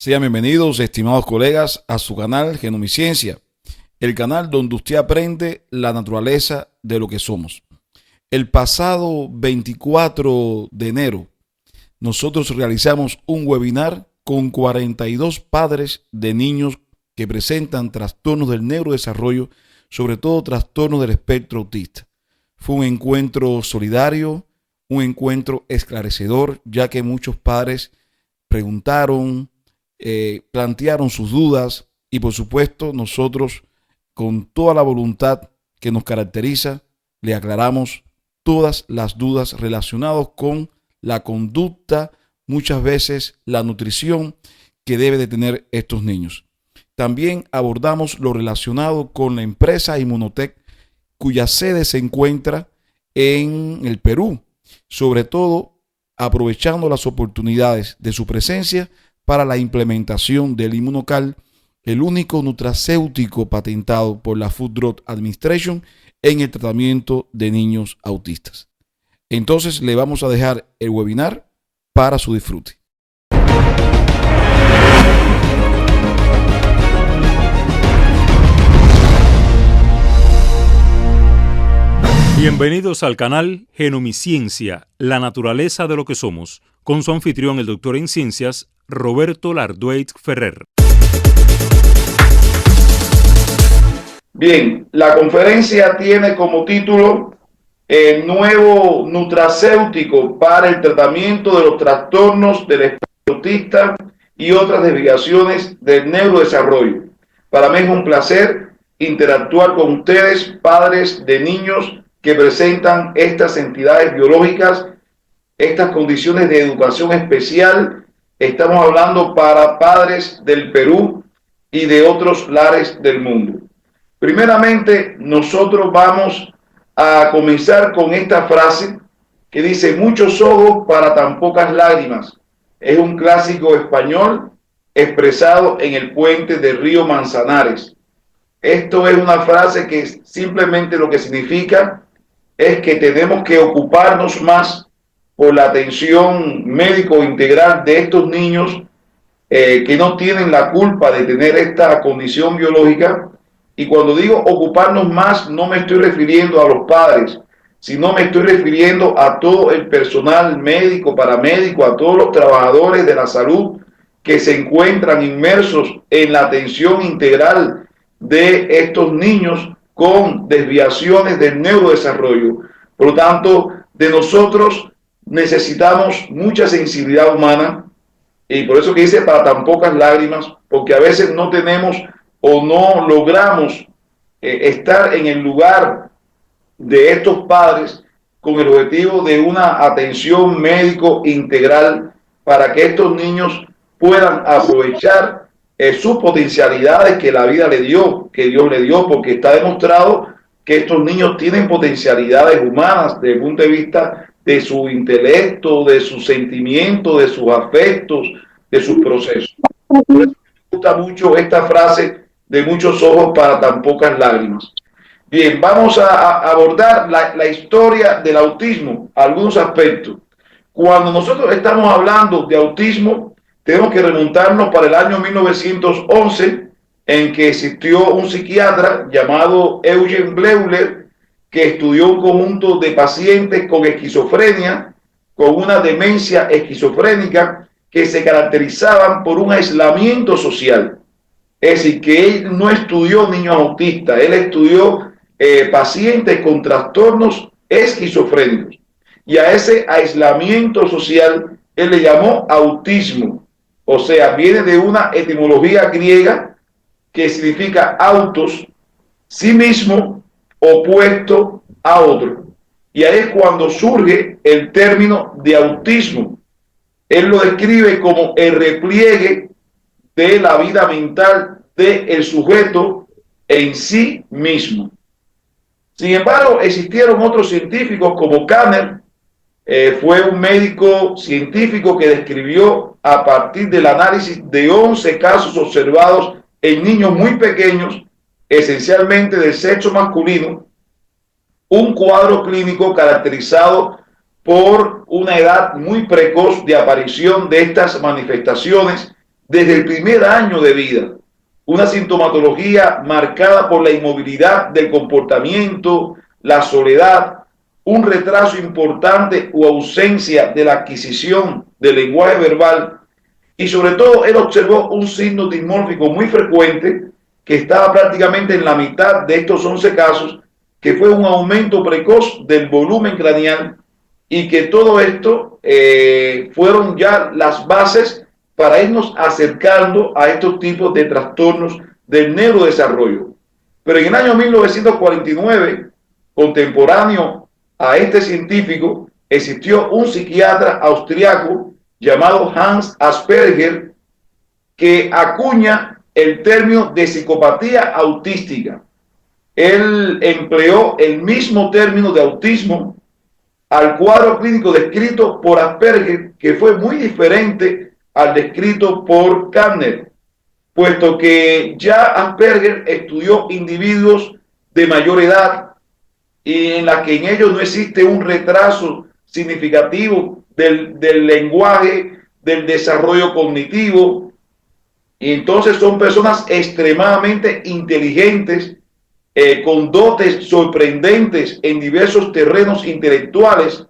Sean bienvenidos, estimados colegas, a su canal Genomiciencia, el canal donde usted aprende la naturaleza de lo que somos. El pasado 24 de enero, nosotros realizamos un webinar con 42 padres de niños que presentan trastornos del neurodesarrollo, sobre todo trastornos del espectro autista. Fue un encuentro solidario, un encuentro esclarecedor, ya que muchos padres preguntaron, plantearon sus dudas y por supuesto nosotros con toda la voluntad que nos caracteriza le aclaramos todas las dudas relacionadas con la conducta, muchas veces la nutrición que debe de tener estos niños. También abordamos lo relacionado con la empresa Inmunotech, cuya sede se encuentra en el Perú, sobre todo aprovechando las oportunidades de su presencia para la implementación del Inmunocal, el único nutracéutico patentado por la Food Drug Administration en el tratamiento de niños autistas. Entonces le vamos a dejar el webinar para su disfrute. Bienvenidos al canal Genomiciencia, la naturaleza de lo que somos, con su anfitrión, el doctor en ciencias, Roberto Lardueit Ferrer. Bien, la conferencia tiene como título el nuevo nutracéutico para el tratamiento de los trastornos del espectro autista y otras desviaciones del neurodesarrollo. Para mí es un placer interactuar con ustedes, padres de niños que presentan estas entidades biológicas, estas condiciones de educación especial. Estamos hablando para padres del Perú y de otros lares del mundo. Primeramente, nosotros vamos a comenzar con esta frase que dice: muchos ojos para tan pocas lágrimas. Es un clásico español expresado en el puente del río Manzanares. Esto es una frase que simplemente lo que significa es que tenemos que ocuparnos más por la atención médico integral de estos niños que no tienen la culpa de tener esta condición biológica. Y cuando digo ocuparnos más, no me estoy refiriendo a los padres, sino me estoy refiriendo a todo el personal médico, paramédico, a todos los trabajadores de la salud que se encuentran inmersos en la atención integral de estos niños con desviaciones del neurodesarrollo. Por lo tanto, de nosotros necesitamos mucha sensibilidad humana, y por eso que dice para tan pocas lágrimas, porque a veces no tenemos o no logramos estar en el lugar de estos padres con el objetivo de una atención médico integral para que estos niños puedan aprovechar sus potencialidades que la vida le dio, que Dios le dio, porque está demostrado que estos niños tienen potencialidades humanas desde el punto de vista de su intelecto, de sus sentimientos, de sus afectos, de sus procesos. Por eso me gusta mucho esta frase de muchos ojos para tan pocas lágrimas. Bien, vamos a abordar la historia del autismo, algunos aspectos. Cuando nosotros estamos hablando de autismo, tenemos que remontarnos para el año 1911, en que existió un psiquiatra llamado Eugen Bleuler, que estudió un conjunto de pacientes con esquizofrenia, con una demencia esquizofrénica, que se caracterizaban por un aislamiento social. Es decir, que él no estudió niños autistas, él estudió pacientes con trastornos esquizofrénicos. Y a ese aislamiento social él le llamó autismo. O sea, viene de una etimología griega que significa autos, sí mismo, opuesto a otro. Y ahí es cuando surge el término de autismo. Él lo describe como el repliegue de la vida mental del sujeto en sí mismo. Sin embargo, existieron otros científicos como Kanner, fue un médico científico que describió a partir del análisis de 11 casos observados en niños muy pequeños, esencialmente del sexo masculino, un cuadro clínico caracterizado por una edad muy precoz de aparición de estas manifestaciones desde el primer año de vida. Una sintomatología marcada por la inmovilidad del comportamiento, la soledad, un retraso importante o ausencia de la adquisición del lenguaje verbal, y sobre todo él observó un signo dismórfico muy frecuente que estaba prácticamente en la mitad de estos 11 casos, que fue un aumento precoz del volumen craneal, y que todo esto fueron ya las bases para irnos acercando a estos tipos de trastornos del neurodesarrollo. Pero en el año 1949, contemporáneo a este científico, existió un psiquiatra austriaco llamado Hans Asperger, que acuña el término de psicopatía autística. Él empleó el mismo término de autismo al cuadro clínico descrito por Asperger, que fue muy diferente al descrito por Kanner, puesto que ya Asperger estudió individuos de mayor edad y en la que en ellos no existe un retraso significativo del lenguaje, del desarrollo cognitivo, y entonces son personas extremadamente inteligentes, con dotes sorprendentes en diversos terrenos intelectuales,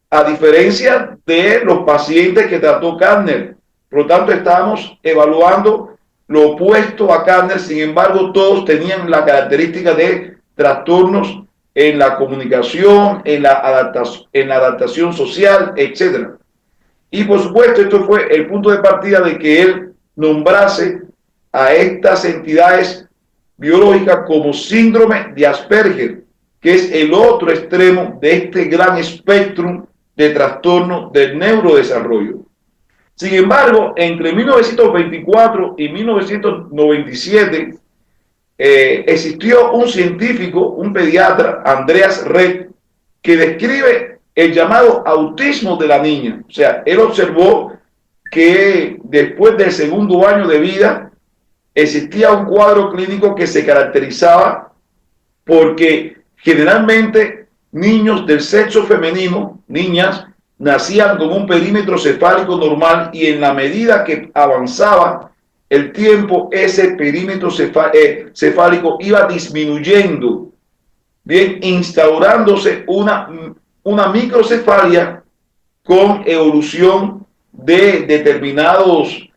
a diferencia de los pacientes que trató Kanner. Por lo tanto, estábamos evaluando lo opuesto a Kanner. Sin embargo, todos tenían la característica de trastornos en la comunicación, en la adaptación social, etc. Y por supuesto, esto fue el punto de partida de que él nombrase a estas entidades biológicas como síndrome de Asperger, que es el otro extremo de este gran espectro de trastorno del neurodesarrollo. Sin embargo, entre 1924 y 1997 existió un científico, un pediatra, Andreas Rett, que describe el llamado autismo de la niña. O sea, él observó que después del segundo año de vida existía un cuadro clínico que se caracterizaba porque generalmente niños del sexo femenino, niñas, nacían con un perímetro cefálico normal, y en la medida que avanzaba el tiempo, ese perímetro cefálico iba disminuyendo, bien, instaurándose una microcefalia con evolución de determinados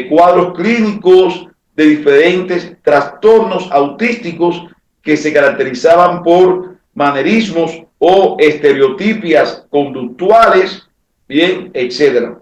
cuadros clínicos, de diferentes trastornos autísticos que se caracterizaban por manerismos o estereotipias conductuales, bien, etcétera.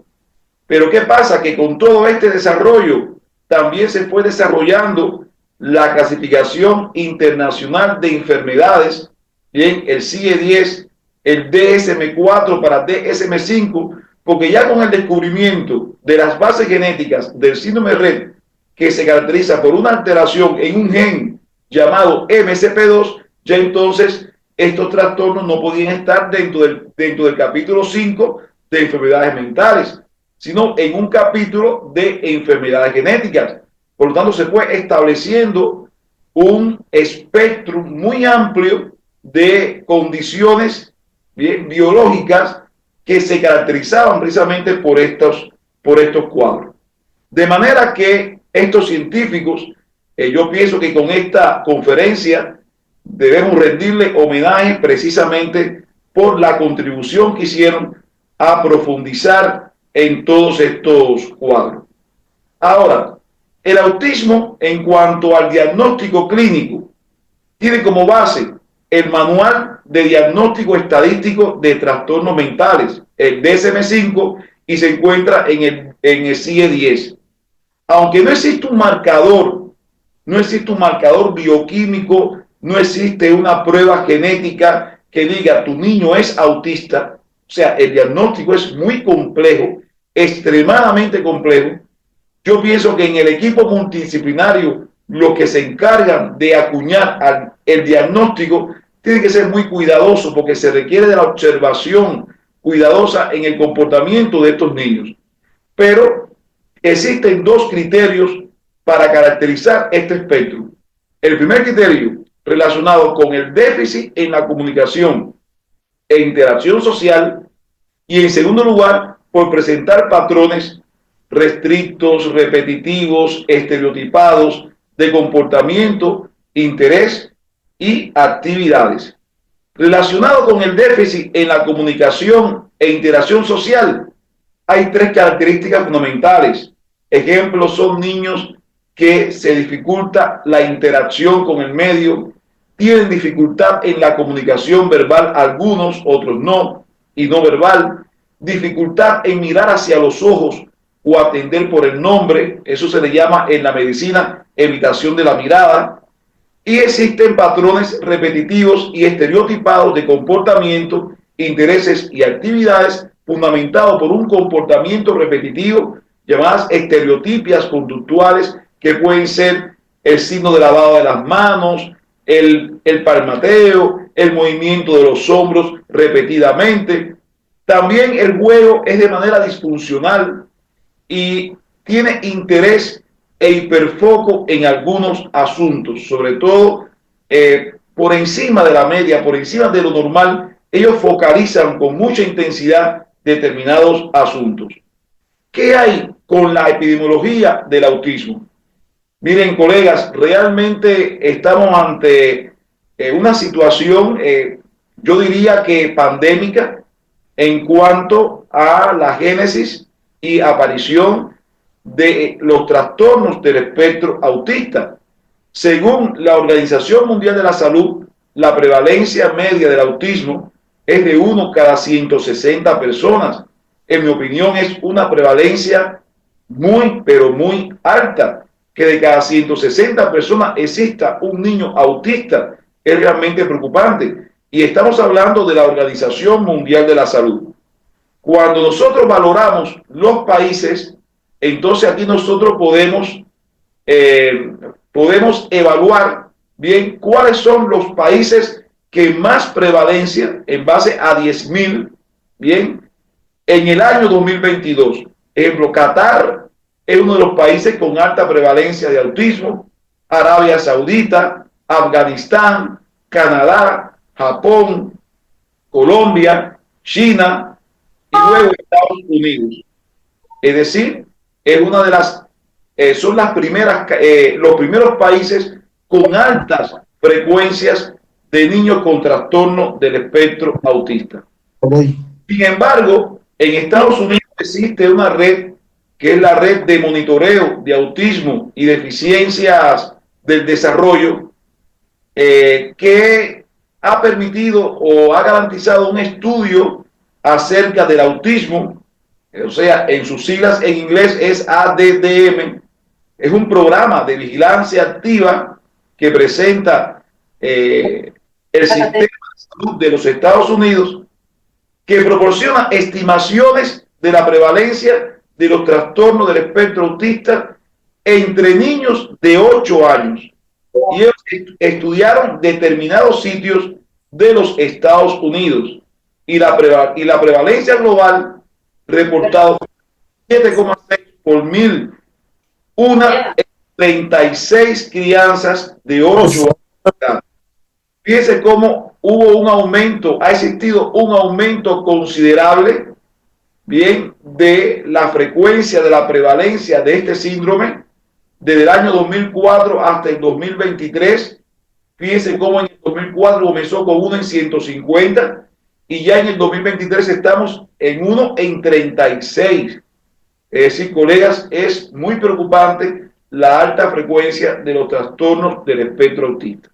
Pero ¿qué pasa? Que con todo este desarrollo también se fue desarrollando la clasificación internacional de enfermedades, bien, el CIE-10, el DSM-4 para DSM-5, porque ya con el descubrimiento de las bases genéticas del síndrome de Rett, que se caracteriza por una alteración en un gen llamado MCP2, ya entonces estos trastornos no podían estar dentro del capítulo 5 de enfermedades mentales, sino en un capítulo de enfermedades genéticas. Por lo tanto, se fue estableciendo un espectro muy amplio de condiciones bien biológicas que se caracterizaban precisamente por estos cuadros. De manera que estos científicos, yo pienso que con esta conferencia debemos rendirle homenaje precisamente por la contribución que hicieron a profundizar en todos estos cuadros. Ahora, el autismo, en cuanto al diagnóstico clínico, tiene como base el Manual de Diagnóstico Estadístico de Trastornos Mentales, el DSM-5, y se encuentra en el CIE-10. Aunque no existe un marcador bioquímico, no existe una prueba genética que diga tu niño es autista, o sea, el diagnóstico es muy complejo, extremadamente complejo. Yo pienso que en el equipo multidisciplinario, los que se encargan de acuñar el diagnóstico tienen que ser muy cuidadosos, porque se requiere de la observación cuidadosa en el comportamiento de estos niños. Pero existen dos criterios para caracterizar este espectro. El primer criterio, relacionado con el déficit en la comunicación e interacción social, y en segundo lugar, por presentar patrones restrictos, repetitivos, estereotipados de comportamiento, interés y actividades. Relacionado con el déficit en la comunicación e interacción social, hay tres características fundamentales. Ejemplos son niños que se dificulta la interacción con el medio, tienen dificultad en la comunicación verbal algunos, otros no, y no verbal, dificultad en mirar hacia los ojos o atender por el nombre, eso se le llama en la medicina evitación de la mirada, y existen patrones repetitivos y estereotipados de comportamiento, intereses y actividades fundamentados por un comportamiento repetitivo, llamadas estereotipias conductuales, que pueden ser el signo de lavado de las manos, el palmateo, el movimiento de los hombros repetidamente. También el juego es de manera disfuncional y tiene interés e hiperfoco en algunos asuntos, sobre todo por encima de la media, por encima de lo normal. Ellos focalizan con mucha intensidad determinados asuntos. ¿Qué hay con la epidemiología del autismo? Miren, colegas, realmente estamos ante una situación, yo diría que pandémica, en cuanto a la génesis y aparición de los trastornos del espectro autista. Según la Organización Mundial de la Salud, la prevalencia media del autismo es de 1 cada 160 personas. En mi opinión, es una prevalencia muy, pero muy alta. Que de cada 160 personas exista un niño autista es realmente preocupante. Y estamos hablando de la Organización Mundial de la Salud. Cuando nosotros valoramos los países, entonces aquí nosotros podemos evaluar bien cuáles son los países que más prevalencia en base a 10.000, bien, en el año 2022. Ejemplo, Qatar es uno de los países con alta prevalencia de autismo, Arabia Saudita, Afganistán, Canadá, Japón, Colombia, China y luego Estados Unidos. Es decir, es una de las, son las primeras, los primeros países con altas frecuencias de niños con trastorno del espectro autista. Sin embargo, en Estados Unidos existe una red que es la red de monitoreo de autismo y deficiencias del desarrollo, que ha permitido o ha garantizado un estudio acerca del autismo, o sea, en sus siglas en inglés es ADDM. Es un programa de vigilancia activa que presenta el sistema de salud de los Estados Unidos, que proporciona estimaciones de la prevalencia de los trastornos del espectro autista entre niños de 8 años. Y ellos estudiaron determinados sitios de los Estados Unidos y la prevalencia global reportado 7,6 por 1.000, una 36 crianzas de 8 años. Fíjense cómo hubo un aumento, ha existido un aumento considerable, bien, de la frecuencia de la prevalencia de este síndrome desde el año 2004 hasta el 2023. Fíjense cómo en el 2004 comenzó con 1 en 150 y ya en el 2023 estamos en 1 en 36. Es decir, colegas, es muy preocupante la alta frecuencia de los trastornos del espectro autista.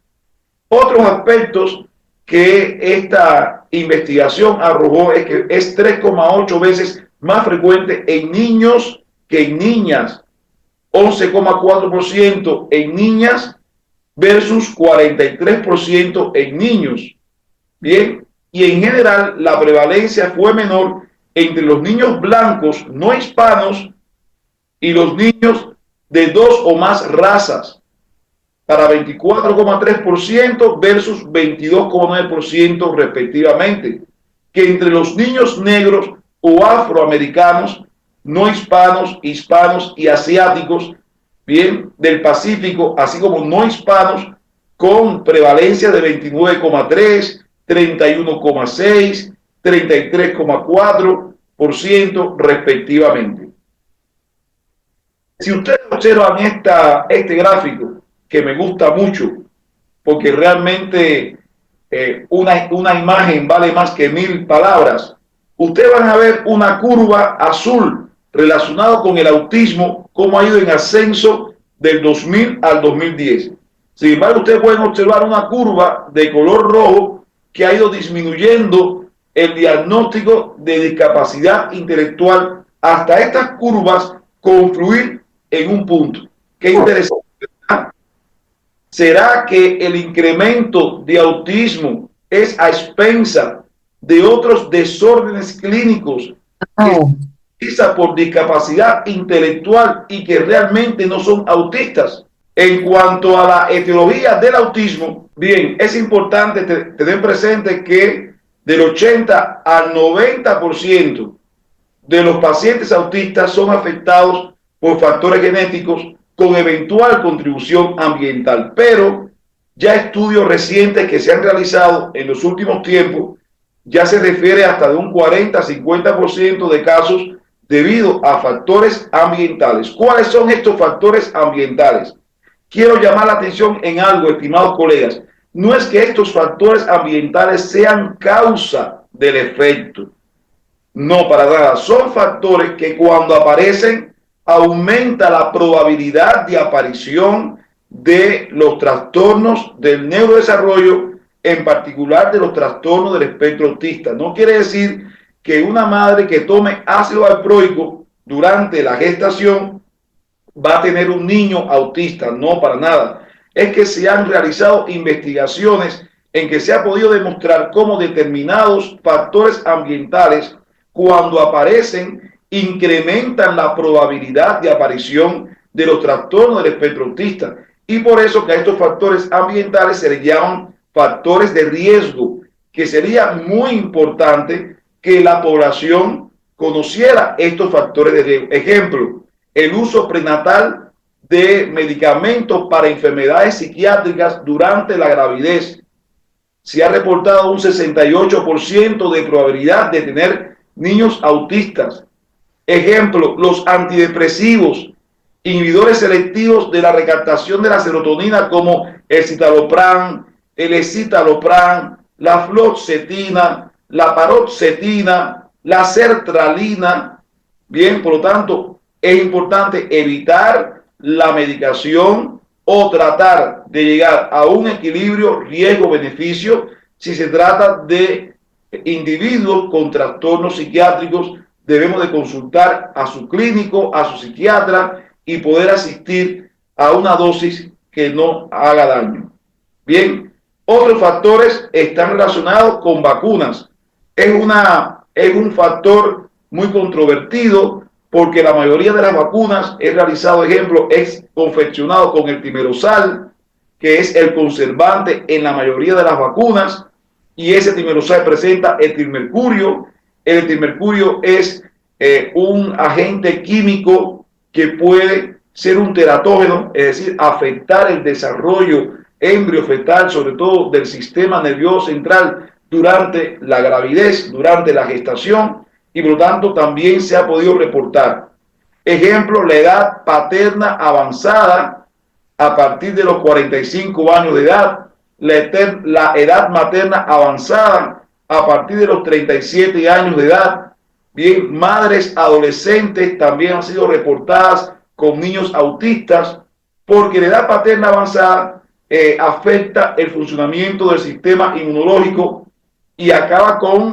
Otros aspectos que esta investigación arrojó es que es 3,8 veces más frecuente en niños que en niñas, 11,4% en niñas versus 43% en niños. Bien, y en general la prevalencia fue menor entre los niños blancos no hispanos y los niños de 2 o más razas, para 24,3% versus 22,9% respectivamente, que entre los niños negros o afroamericanos, no hispanos, hispanos y asiáticos, bien, del Pacífico, así como no hispanos, con prevalencia de 29,3, 31,6, 33,4% respectivamente. Si ustedes observan este gráfico, que me gusta mucho, porque realmente una imagen vale más que 1000 palabras, ustedes van a ver una curva azul relacionada con el autismo, cómo ha ido en ascenso del 2000 al 2010. Sin embargo, ustedes pueden observar una curva de color rojo que ha ido disminuyendo el diagnóstico de discapacidad intelectual hasta estas curvas confluir en un punto. Qué interesante, ¿verdad? ¿Será que el incremento de autismo es a expensa de otros desórdenes clínicos que se realizan por discapacidad intelectual y que realmente no son autistas? En cuanto a la etiología del autismo, bien, es importante tener presente que del 80 al 90% de los pacientes autistas son afectados por factores genéticos con eventual contribución ambiental, pero ya estudios recientes que se han realizado en los últimos tiempos ya se refiere hasta de un 40-50% de casos debido a factores ambientales. ¿Cuáles son estos factores ambientales? Quiero llamar la atención en algo, estimados colegas. No es que estos factores ambientales sean causa del efecto. No, para nada. Son factores que cuando aparecen aumenta la probabilidad de aparición de los trastornos del neurodesarrollo, en particular de los trastornos del espectro autista. No quiere decir que una madre que tome ácido valproico durante la gestación va a tener un niño autista. No, para nada. Es que se han realizado investigaciones en que se ha podido demostrar cómo determinados factores ambientales, cuando aparecen, incrementan la probabilidad de aparición de los trastornos del espectro autista. Y por eso que a estos factores ambientales se les llaman factores de riesgo, que sería muy importante que la población conociera estos factores de riesgo. Ejemplo, el uso prenatal de medicamentos para enfermedades psiquiátricas durante la gravidez. Se ha reportado un 68% de probabilidad de tener niños autistas. Ejemplo, los antidepresivos, inhibidores selectivos de la recaptación de la serotonina como el citalopram, el escitalopram, la fluoxetina, la paroxetina, la sertralina. Bien, por lo tanto, es importante evitar la medicación o tratar de llegar a un equilibrio riesgo-beneficio si se trata de individuos con trastornos psiquiátricos. Debemos de consultar a su clínico, a su psiquiatra y poder asistir a una dosis que no haga daño. Bien, otros factores están relacionados con vacunas. Es un factor muy controvertido porque la mayoría de las vacunas es realizado, ejemplo, es confeccionado con el timerosal, que es el conservante en la mayoría de las vacunas, y ese timerosal presenta etilmercurio. El etilmercurio es un agente químico que puede ser un teratógeno, es decir, afectar el desarrollo embriofetal, sobre todo del sistema nervioso central, durante la gravidez, durante la gestación, y por lo tanto también se ha podido reportar. Ejemplo, la edad paterna avanzada a partir de los 45 años de edad, la edad materna avanzada a partir de los 37 años de edad. Bien, madres adolescentes también han sido reportadas con niños autistas, porque la edad paterna avanzada afecta el funcionamiento del sistema inmunológico y acaba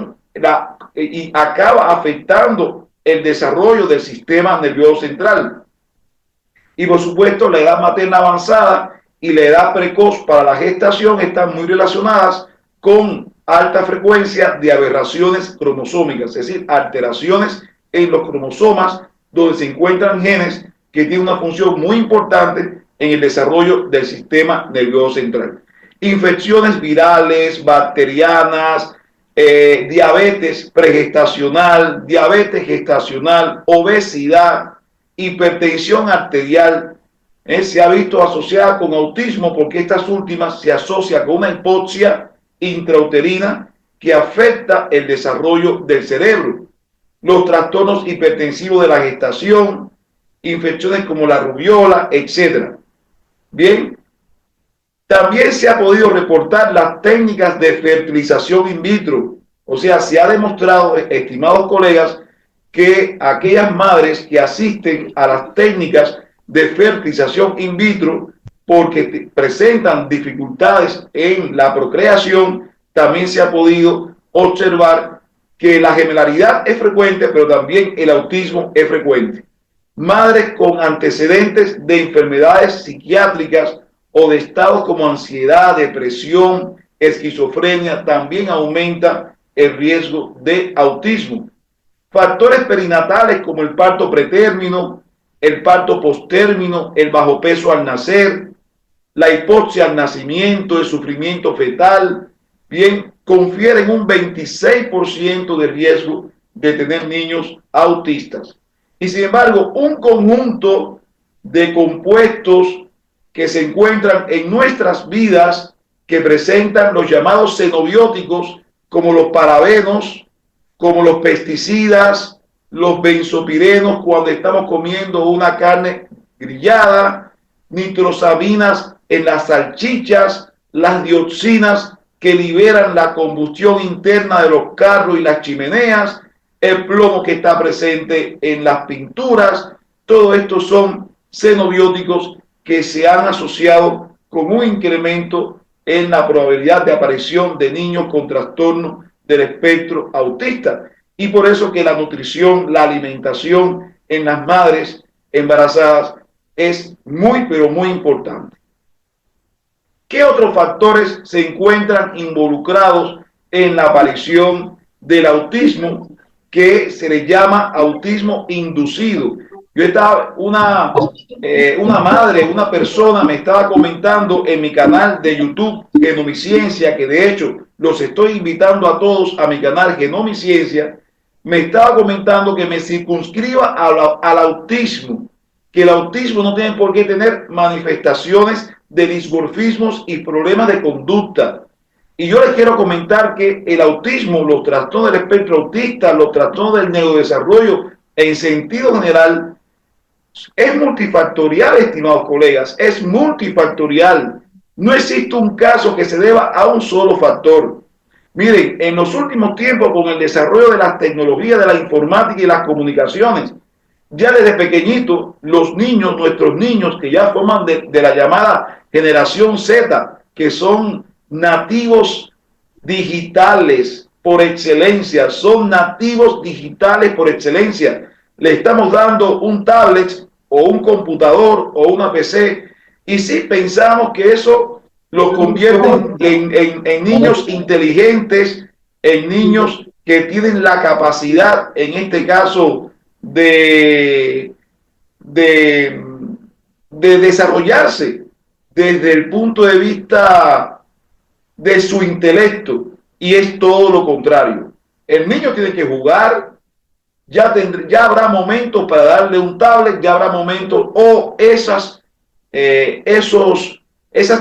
afectando el desarrollo del sistema nervioso central. Y por supuesto, la edad materna avanzada y la edad precoz para la gestación están muy relacionadas con alta frecuencia de aberraciones cromosómicas, es decir, alteraciones en los cromosomas donde se encuentran genes que tienen una función muy importante en el desarrollo del sistema nervioso central. Infecciones virales, bacterianas, diabetes pregestacional, diabetes gestacional, obesidad, hipertensión arterial, se ha visto asociada con autismo porque estas últimas se asocian con una hipoxia intrauterina que afecta el desarrollo del cerebro. Los trastornos hipertensivos de la gestación, infecciones como la rubiola, etc. Bien, también se ha podido reportar las técnicas de fertilización in vitro. O sea, se ha demostrado, estimados colegas, que aquellas madres que asisten a las técnicas de fertilización in vitro porque presentan dificultades en la procreación, también se ha podido observar que la gemelaridad es frecuente, pero también el autismo es frecuente. Madres con antecedentes de enfermedades psiquiátricas o de estados como ansiedad, depresión, esquizofrenia, también aumenta el riesgo de autismo. Factores perinatales como el parto pretérmino, el parto posttérmino, el bajo peso al nacer, la hipoxia al nacimiento, el sufrimiento fetal, bien, confieren un 26% de riesgo de tener niños autistas. Y sin embargo, un conjunto de compuestos que se encuentran en nuestras vidas que presentan los llamados xenobióticos, como los parabenos, como los pesticidas, los benzopirenos cuando estamos comiendo una carne grillada, nitrosabinas en las salchichas, las dioxinas que liberan la combustión interna de los carros y las chimeneas, el plomo que está presente en las pinturas. Todo esto son xenobióticos que se han asociado con un incremento en la probabilidad de aparición de niños con trastorno del espectro autista. Y por eso que la nutrición, la alimentación en las madres embarazadas es muy, pero muy importante. ¿Qué otros factores se encuentran involucrados en la aparición del autismo, que se le llama autismo inducido? Yo estaba, una madre, una persona me estaba comentando en mi canal de YouTube, Genomiciencia, que de hecho los estoy invitando a todos a mi canal Genomiciencia, me estaba comentando que me circunscriba al autismo, que el autismo no tiene por qué tener manifestaciones de dismorfismos y problemas de conducta. Y yo les quiero comentar que el autismo, los trastornos del espectro autista, los trastornos del neurodesarrollo en sentido general, es multifactorial, estimados colegas, es multifactorial. No existe un caso que se deba a un solo factor. Miren, en los últimos tiempos, con el desarrollo de las tecnologías de la informática y las comunicaciones, ya desde pequeñitos, los niños, nuestros niños que ya forman de la llamada generación Z, que son nativos digitales por excelencia, son nativos digitales por excelencia. Le estamos dando un tablet o un computador o una PC y sí pensamos que eso los convierte en niños inteligentes, en niños que tienen la capacidad, en este caso, de desarrollarse desde el punto de vista de su intelecto, y es todo lo contrario. El niño tiene que jugar, ya habrá momentos para darle un tablet, ya habrá momentos o esas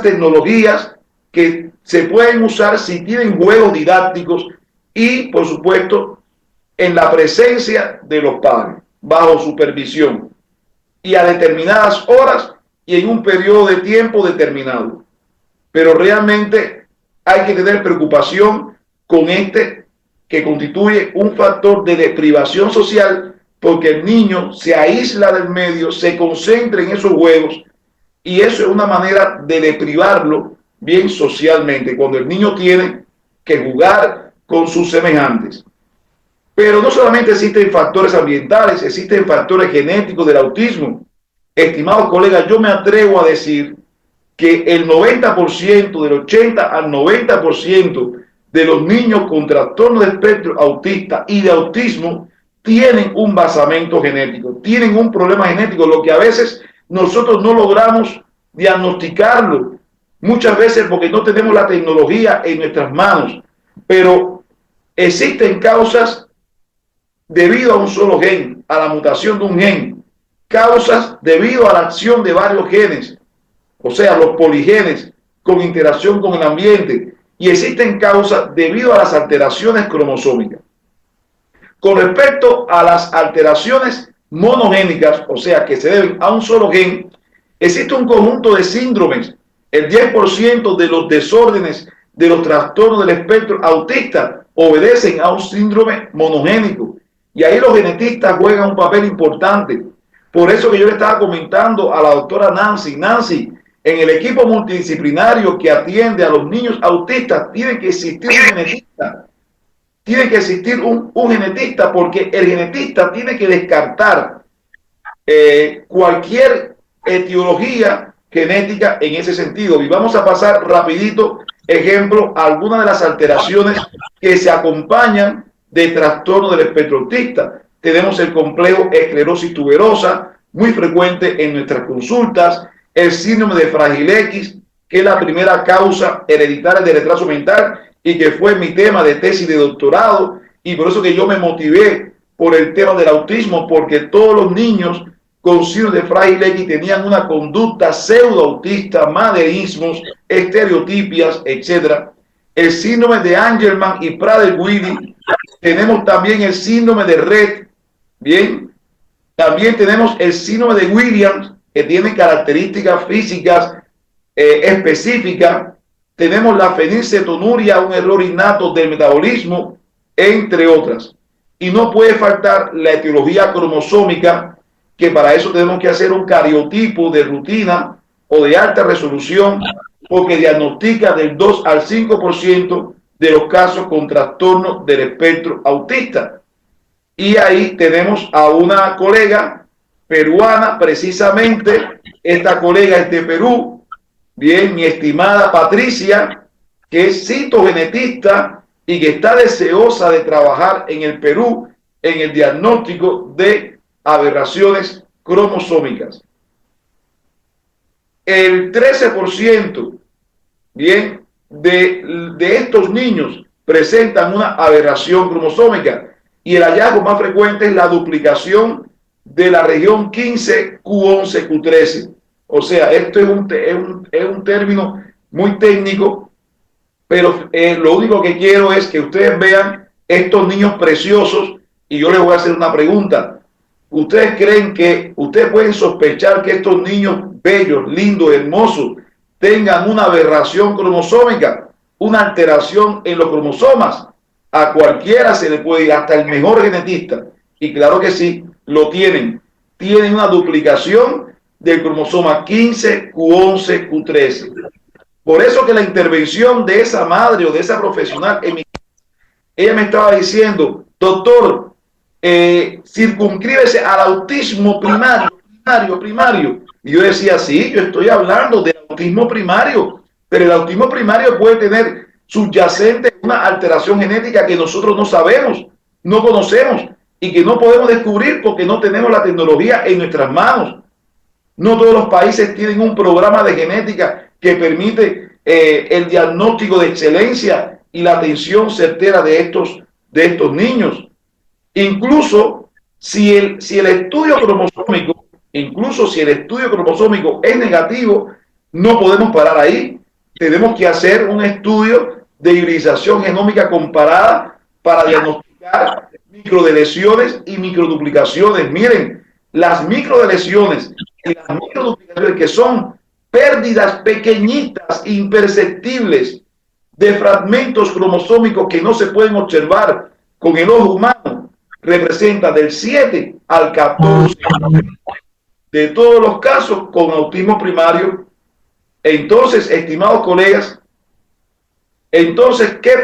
tecnologías que se pueden usar si tienen juegos didácticos y, por supuesto, en la presencia de los padres, bajo supervisión y a determinadas horas y en un periodo de tiempo determinado. Pero realmente hay que tener preocupación con que constituye un factor de deprivación social, porque el niño se aísla del medio, se concentra en esos juegos, y eso es una manera de deprivarlo bien socialmente, cuando el niño tiene que jugar con sus semejantes. Pero no solamente existen factores ambientales, existen factores genéticos del autismo. Estimados colegas, yo me atrevo a decir que el 90%, del 80 al 90% de los niños con trastorno de espectro autista y de autismo tienen un basamento genético, tienen un problema genético, lo que a veces nosotros no logramos diagnosticarlo, muchas veces porque no tenemos la tecnología en nuestras manos, pero existen causas debido a un solo gen, a la mutación de un gen, causas debido a la acción de varios genes, o sea, los poligenes con interacción con el ambiente, y existen causas debido a las alteraciones cromosómicas. Con respecto a las alteraciones monogénicas, o sea, que se deben a un solo gen, existe un conjunto de síndromes. El 10% de los desórdenes de los trastornos del espectro autista obedecen a un síndrome monogénico. Y ahí los genetistas juegan un papel importante. Por eso que yo le estaba comentando a la doctora Nancy, en el equipo multidisciplinario que atiende a los niños autistas, tiene que existir un genetista. Tiene que existir un genetista, porque el genetista tiene que descartar cualquier etiología genética en ese sentido. Y vamos a pasar rapidito, ejemplo, algunas de las alteraciones que se acompañan de trastorno del espectro autista. Tenemos el complejo esclerosis tuberosa, muy frecuente en nuestras consultas, el síndrome de Fragile X, que es la primera causa hereditaria de retraso mental y que fue mi tema de tesis de doctorado, y por eso que yo me motivé por el tema del autismo, porque todos los niños con síndrome de Fragile X tenían una conducta pseudoautista, manierismos, estereotipias, etc. El síndrome de Angelman y Prader-Willi. Tenemos también el síndrome de Rett. Bien. También tenemos el síndrome de Williams, que tiene características físicas específicas. Tenemos la fenilcetonuria, un error innato del metabolismo, entre otras. Y no puede faltar la etiología cromosómica, que para eso tenemos que hacer un cariotipo de rutina o de alta resolución, porque diagnostica del 2 al 5% de los casos con trastorno del espectro autista. Y ahí tenemos a una colega peruana, precisamente, esta colega es de Perú, bien, mi estimada Patricia, que es citogenetista y que está deseosa de trabajar en el Perú en el diagnóstico de aberraciones cromosómicas. El 13%, bien, de estos niños presentan una aberración cromosómica, y el hallazgo más frecuente es la duplicación de la región 15Q11Q13. O sea, esto es un término muy técnico, pero lo único que quiero es que ustedes vean estos niños preciosos, y yo les voy a hacer una pregunta. ¿Ustedes creen que, ustedes pueden sospechar que estos niños bellos, lindos, hermosos, tengan una aberración cromosómica, una alteración en los cromosomas? A cualquiera se le puede ir, hasta el mejor genetista, y claro que sí, lo tienen. Tienen una duplicación del cromosoma 15Q11Q13. Por eso que la intervención de esa madre o de esa profesional, ella me estaba diciendo, doctor, circunscríbese al autismo primario. Y yo decía, sí, yo estoy hablando del autismo primario, pero el autismo primario puede tener subyacente una alteración genética que nosotros no sabemos, no conocemos y que no podemos descubrir porque no tenemos la tecnología en nuestras manos. No todos los países tienen un programa de genética que permite el diagnóstico de excelencia y la atención certera de estos niños. Incluso si el estudio cromosómico es negativo, no podemos parar ahí. Tenemos que hacer un estudio de hibridización genómica comparada para diagnosticar microdeleciones y microduplicaciones. Miren, las microdeleciones y las microduplicaciones, que son pérdidas pequeñitas, imperceptibles, de fragmentos cromosómicos que no se pueden observar con el ojo humano, representa del 7 al 14% de todos los casos con autismo primario. Entonces, estimados colegas, entonces, ¿qué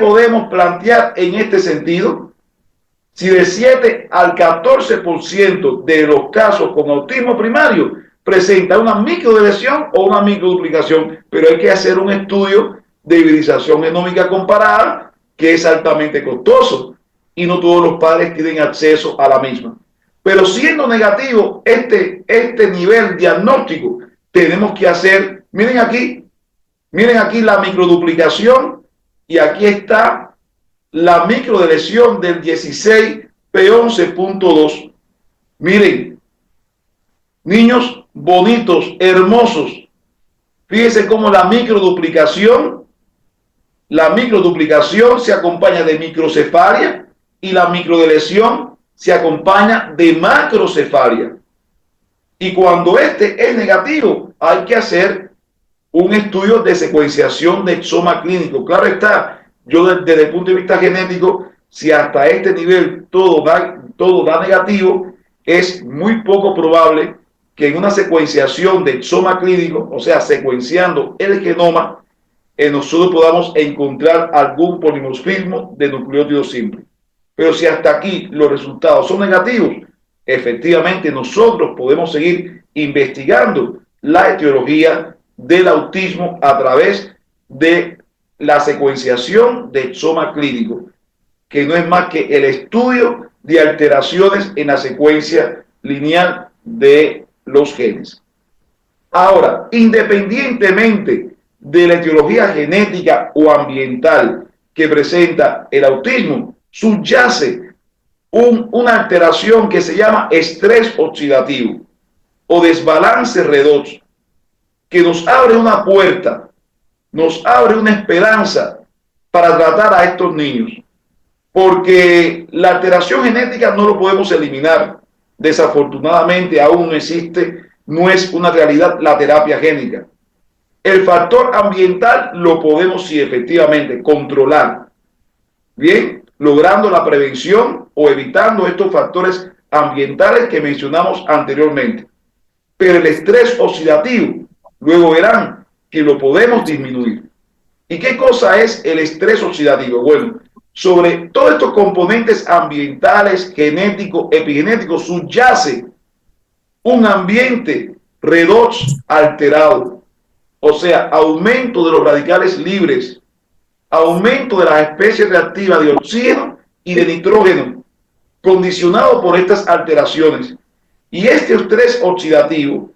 podemos plantear en este sentido? Si de 7 al 14% de los casos con autismo primario presenta una microdeleción o una microduplicación, pero hay que hacer un estudio de hibridización genómica comparada, que es altamente costoso y no todos los padres tienen acceso a la misma. Pero siendo negativo este nivel diagnóstico, tenemos que hacer, miren aquí la microduplicación, y aquí está la microdeleción del 16p11.2. Miren, niños bonitos, hermosos. Fíjense cómo la microduplicación se acompaña de microcefalia, y la microdeleción se acompaña de macrocefalia. Y cuando este es negativo, hay que hacer un estudio de secuenciación de exoma clínico. Claro está, yo desde el punto de vista genético, si hasta este nivel todo da negativo, es muy poco probable que en una secuenciación de exoma clínico, o sea, secuenciando el genoma, nosotros podamos encontrar algún polimorfismo de nucleótido simple. Pero si hasta aquí los resultados son negativos, efectivamente nosotros podemos seguir investigando la etiología del autismo a través de la secuenciación de exoma clínico, que no es más que el estudio de alteraciones en la secuencia lineal de los genes. Ahora, independientemente de la etiología genética o ambiental que presenta el autismo, subyace una alteración que se llama estrés oxidativo o desbalance redox, que nos abre una puerta, nos abre una esperanza para tratar a estos niños, porque la alteración genética no lo podemos eliminar. Desafortunadamente aún no existe, no es una realidad la terapia génica. El factor ambiental lo podemos, sí, efectivamente, controlar. Bien, logrando la prevención o evitando estos factores ambientales que mencionamos anteriormente. Pero el estrés oxidativo, luego verán que lo podemos disminuir. ¿Y qué cosa es el estrés oxidativo? Bueno, sobre todos estos componentes ambientales, genéticos, epigenéticos, subyace un ambiente redox alterado, o sea, aumento de los radicales libres, aumento de las especies reactivas de oxígeno y de nitrógeno, condicionado por estas alteraciones. Y este estrés oxidativo,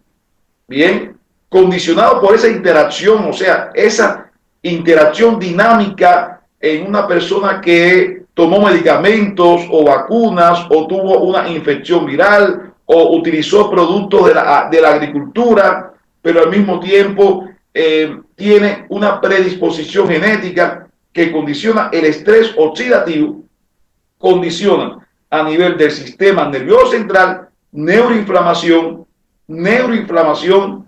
bien, condicionado por esa interacción, o sea, esa interacción dinámica en una persona que tomó medicamentos o vacunas o tuvo una infección viral o utilizó productos de la agricultura, pero al mismo tiempo tiene una predisposición genética que condiciona el estrés oxidativo, condiciona a nivel del sistema nervioso central, neuroinflamación,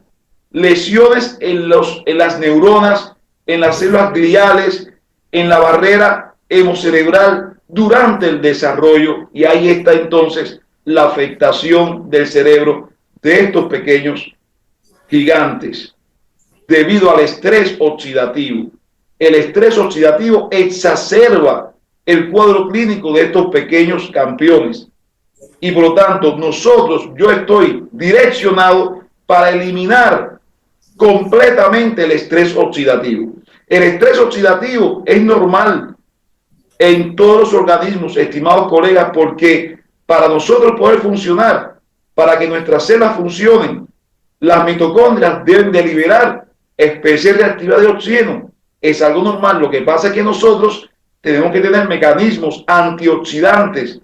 lesiones en las neuronas, en las células gliales, en la barrera hemocerebral durante el desarrollo, y ahí está entonces la afectación del cerebro de estos pequeños gigantes debido al estrés oxidativo. El estrés oxidativo exacerba el cuadro clínico de estos pequeños campeones y por lo tanto yo estoy direccionado para eliminar completamente el estrés oxidativo. El estrés oxidativo es normal en todos los organismos, estimados colegas, porque para nosotros poder funcionar, para que nuestras células funcionen, las mitocondrias deben de liberar especies reactivas de oxígeno. Es algo normal. Lo que pasa es que nosotros tenemos que tener mecanismos antioxidantes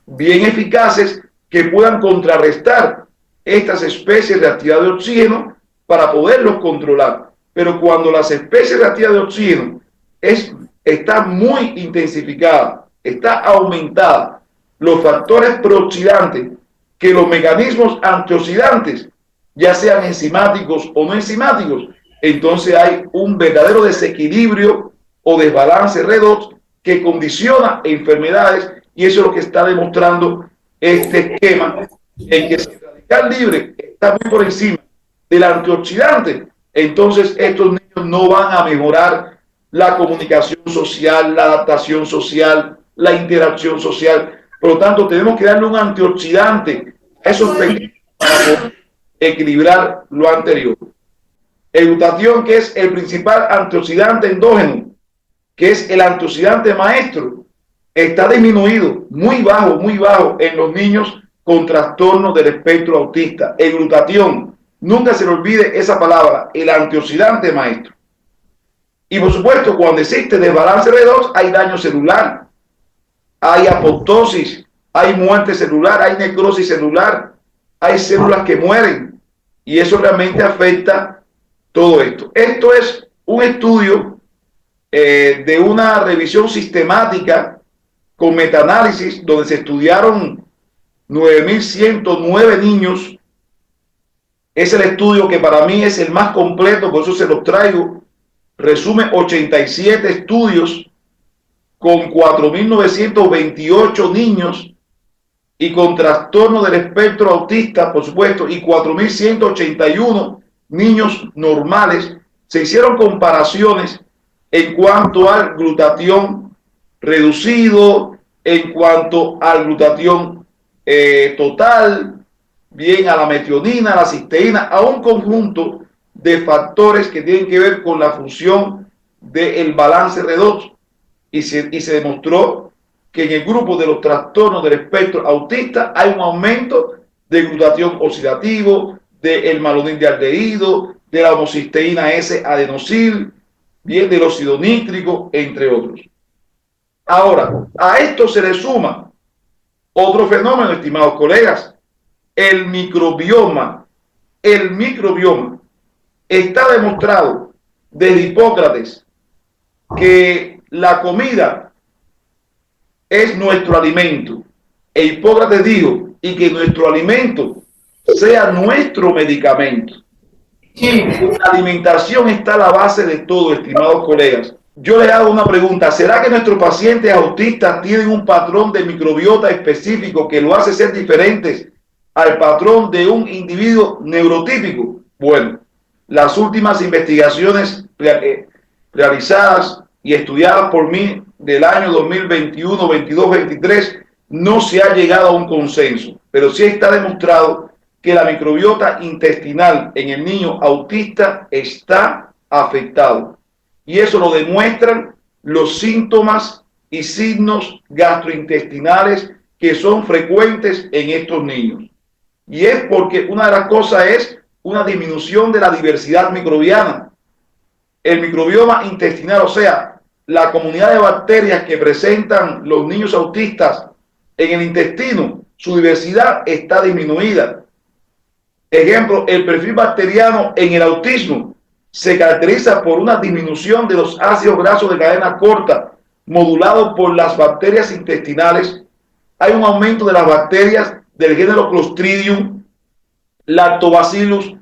bien eficaces que puedan contrarrestar estas especies reactivas de oxígeno para poderlos controlar. Pero cuando las especies reactivas de oxígeno está muy intensificada, está aumentada, los factores prooxidantes, que los mecanismos antioxidantes, ya sean enzimáticos o no enzimáticos, entonces hay un verdadero desequilibrio o desbalance redox que condiciona enfermedades, y eso es lo que está demostrando este esquema, en que si el radical libre está muy por encima del antioxidante, entonces estos niños no van a mejorar la comunicación social, la adaptación social, la interacción social. Por lo tanto, tenemos que darle un antioxidante a esos pequeños para poder equilibrar lo anterior. El glutatión, que es el principal antioxidante endógeno, que es el antioxidante maestro, está disminuido, muy bajo en los niños con trastornos del espectro autista. El glutatión, nunca se le olvide esa palabra, el antioxidante maestro. Y por supuesto, cuando existe desbalance redox, hay daño celular, hay apoptosis, hay muerte celular, hay necrosis celular, hay células que mueren, y eso realmente afecta todo esto. Esto es un estudio de una revisión sistemática con metaanálisis donde se estudiaron 9.109 niños. Es el estudio que para mí es el más completo, por eso se los traigo. Resume 87 estudios con 4.928 niños y con trastorno del espectro autista, por supuesto, y 4.181 niños normales. Se hicieron comparaciones en cuanto al glutatión reducido, en cuanto al glutatión total, bien, a la metionina, a la cisteína, a un conjunto de factores que tienen que ver con la función del balance redox. Y se demostró que en el grupo de los trastornos del espectro autista hay un aumento de glutatión oxidativo, del malonil de aldehído, de la homocisteína S-adenosil, bien, del óxido nítrico, entre otros. Ahora, a esto se le suma otro fenómeno, estimados colegas, el microbioma. El microbioma está demostrado desde Hipócrates que la comida es nuestro alimento. E Hipócrates dijo, y que nuestro alimento sea nuestro medicamento. Y la alimentación está a la base de todo, estimados colegas. Yo les hago una pregunta. ¿Será que nuestros pacientes autistas tienen un patrón de microbiota específico que lo hace ser diferentes al patrón de un individuo neurotípico? Bueno, las últimas investigaciones realizadas y estudiadas por mí del año 2021, 22, 23, no se ha llegado a un consenso, pero sí está demostrado que la microbiota intestinal en el niño autista está afectado. Y eso lo demuestran los síntomas y signos gastrointestinales que son frecuentes en estos niños. Y es porque una de las cosas es una disminución de la diversidad microbiana. El microbioma intestinal, o sea, la comunidad de bacterias que presentan los niños autistas en el intestino, su diversidad está disminuida. Ejemplo, el perfil bacteriano en el autismo se caracteriza por una disminución de los ácidos grasos de cadena corta, modulado por las bacterias intestinales. Hay un aumento de las bacterias del género Clostridium, Lactobacillus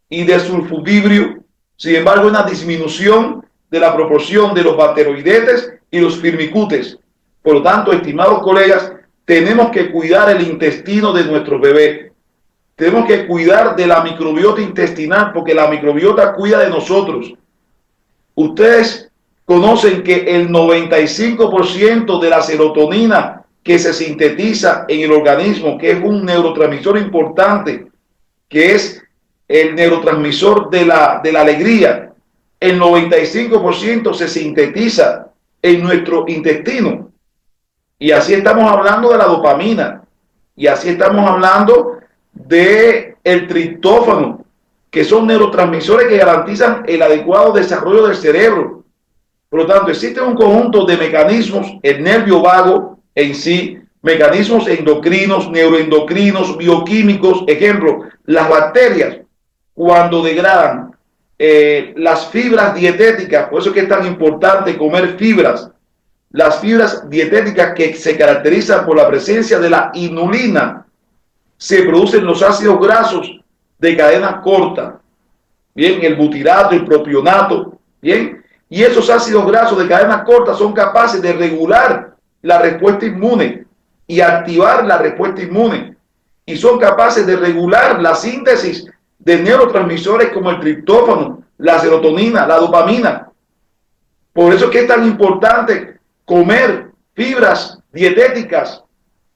y de Sulfovibrio. Sin embargo, hay una disminución de la proporción de los bacteroidetes y los firmicutes. Por lo tanto, estimados colegas, tenemos que cuidar el intestino de nuestros bebés. Tenemos que cuidar de la microbiota intestinal porque la microbiota cuida de nosotros. Ustedes conocen que el 95% de la serotonina que se sintetiza en el organismo, que es un neurotransmisor importante, que es el neurotransmisor de la alegría, el 95% se sintetiza en nuestro intestino. Y así estamos hablando de la dopamina, y así estamos hablando de el triptófano, que son neurotransmisores que garantizan el adecuado desarrollo del cerebro. Por lo tanto, existe un conjunto de mecanismos, el nervio vago en sí, mecanismos endocrinos, neuroendocrinos, bioquímicos. Ejemplo, las bacterias, cuando degradan las fibras dietéticas, por eso es que es tan importante comer fibras, las fibras dietéticas que se caracterizan por la presencia de la inulina, se producen los ácidos grasos de cadena corta, bien, el butirato, el propionato, bien, y esos ácidos grasos de cadena corta son capaces de regular la respuesta inmune y activar la respuesta inmune, y son capaces de regular la síntesis de neurotransmisores como el triptófano, la serotonina, la dopamina. Por eso es que es tan importante comer fibras dietéticas,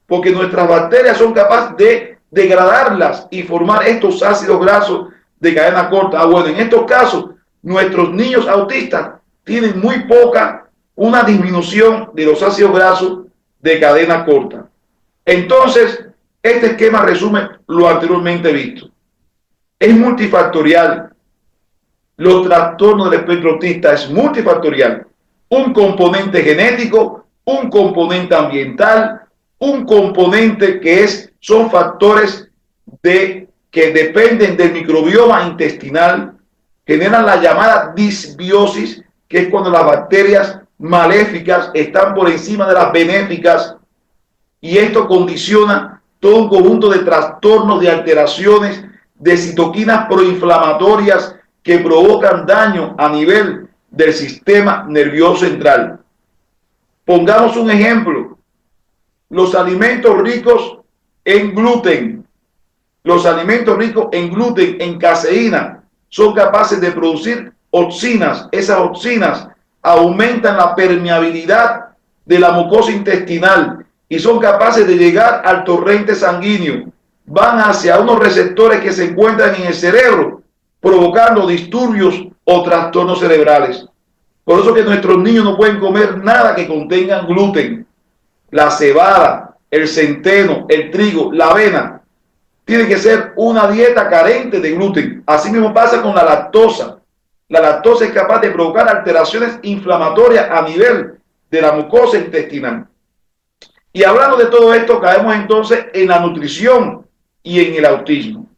porque nuestras bacterias son capaces de degradarlas y formar estos ácidos grasos de cadena corta. Bueno, en estos casos, nuestros niños autistas tienen muy poca, una disminución de los ácidos grasos de cadena corta. Entonces, este esquema resume lo anteriormente visto. Es multifactorial. Los trastornos del espectro autista es multifactorial. Un componente genético, un componente ambiental, un componente que son factores que dependen del microbioma intestinal, generan la llamada disbiosis, que es cuando las bacterias maléficas están por encima de las benéficas, y esto condiciona todo un conjunto de trastornos, de alteraciones, de citoquinas proinflamatorias que provocan daño a nivel del sistema nervioso central. Pongamos un ejemplo: los alimentos ricos en gluten, en caseína, son capaces de producir oxinas. Esas oxinas aumentan la permeabilidad de la mucosa intestinal y son capaces de llegar al torrente sanguíneo. Van hacia unos receptores que se encuentran en el cerebro, provocando disturbios o trastornos cerebrales. Por eso que nuestros niños no pueden comer nada que contenga gluten. La cebada, el centeno, el trigo, la avena, tiene que ser una dieta carente de gluten. Así mismo pasa con la lactosa. La lactosa es capaz de provocar alteraciones inflamatorias a nivel de la mucosa intestinal. Y hablando de todo esto, caemos entonces en la nutrición y en el autismo.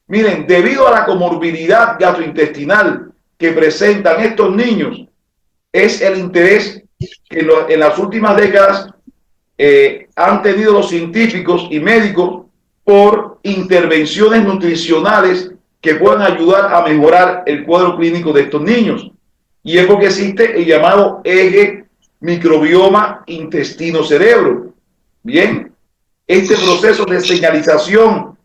Miren, debido a la comorbilidad gastrointestinal que presentan estos niños, es el interés que en las últimas décadas han tenido los científicos y médicos por intervenciones nutricionales que puedan ayudar a mejorar el cuadro clínico de estos niños. Y es porque existe el llamado eje microbioma intestino-cerebro. Bien, este proceso de señalización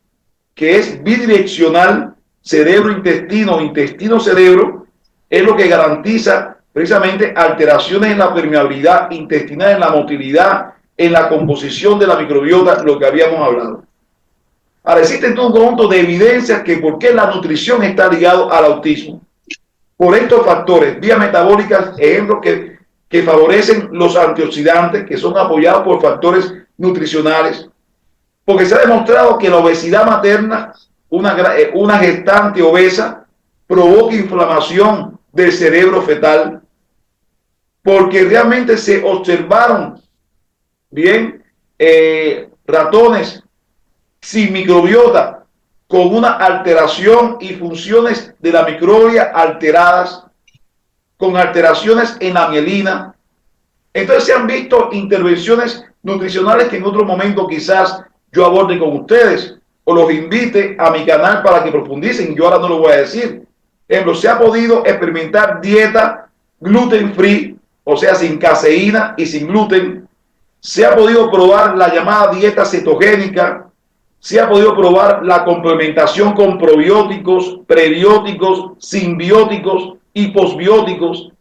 que es bidireccional, cerebro-intestino, intestino-cerebro, es lo que garantiza precisamente alteraciones en la permeabilidad intestinal, en la motilidad, en la composición de la microbiota, lo que habíamos hablado. Ahora, existen todo un conjunto de evidencias que por qué la nutrición está ligada al autismo. Por estos factores, vías metabólicas, ejemplos que favorecen los antioxidantes, que son apoyados por factores nutricionales, porque se ha demostrado que la obesidad materna, una gestante obesa, provoca inflamación del cerebro fetal, porque realmente se observaron ratones sin microbiota con una alteración y funciones de la microbia alteradas, con alteraciones en la mielina. Entonces se han visto intervenciones nutricionales que en otro momento quizás yo aborde con ustedes o los invite a mi canal para que profundicen. Yo ahora no lo voy a decir. Ejemplo, se ha podido experimentar dieta gluten free, o sea, sin caseína y sin gluten. Se ha podido probar la llamada dieta cetogénica. Se ha podido probar la complementación con probióticos, prebióticos, simbióticos y posbióticos.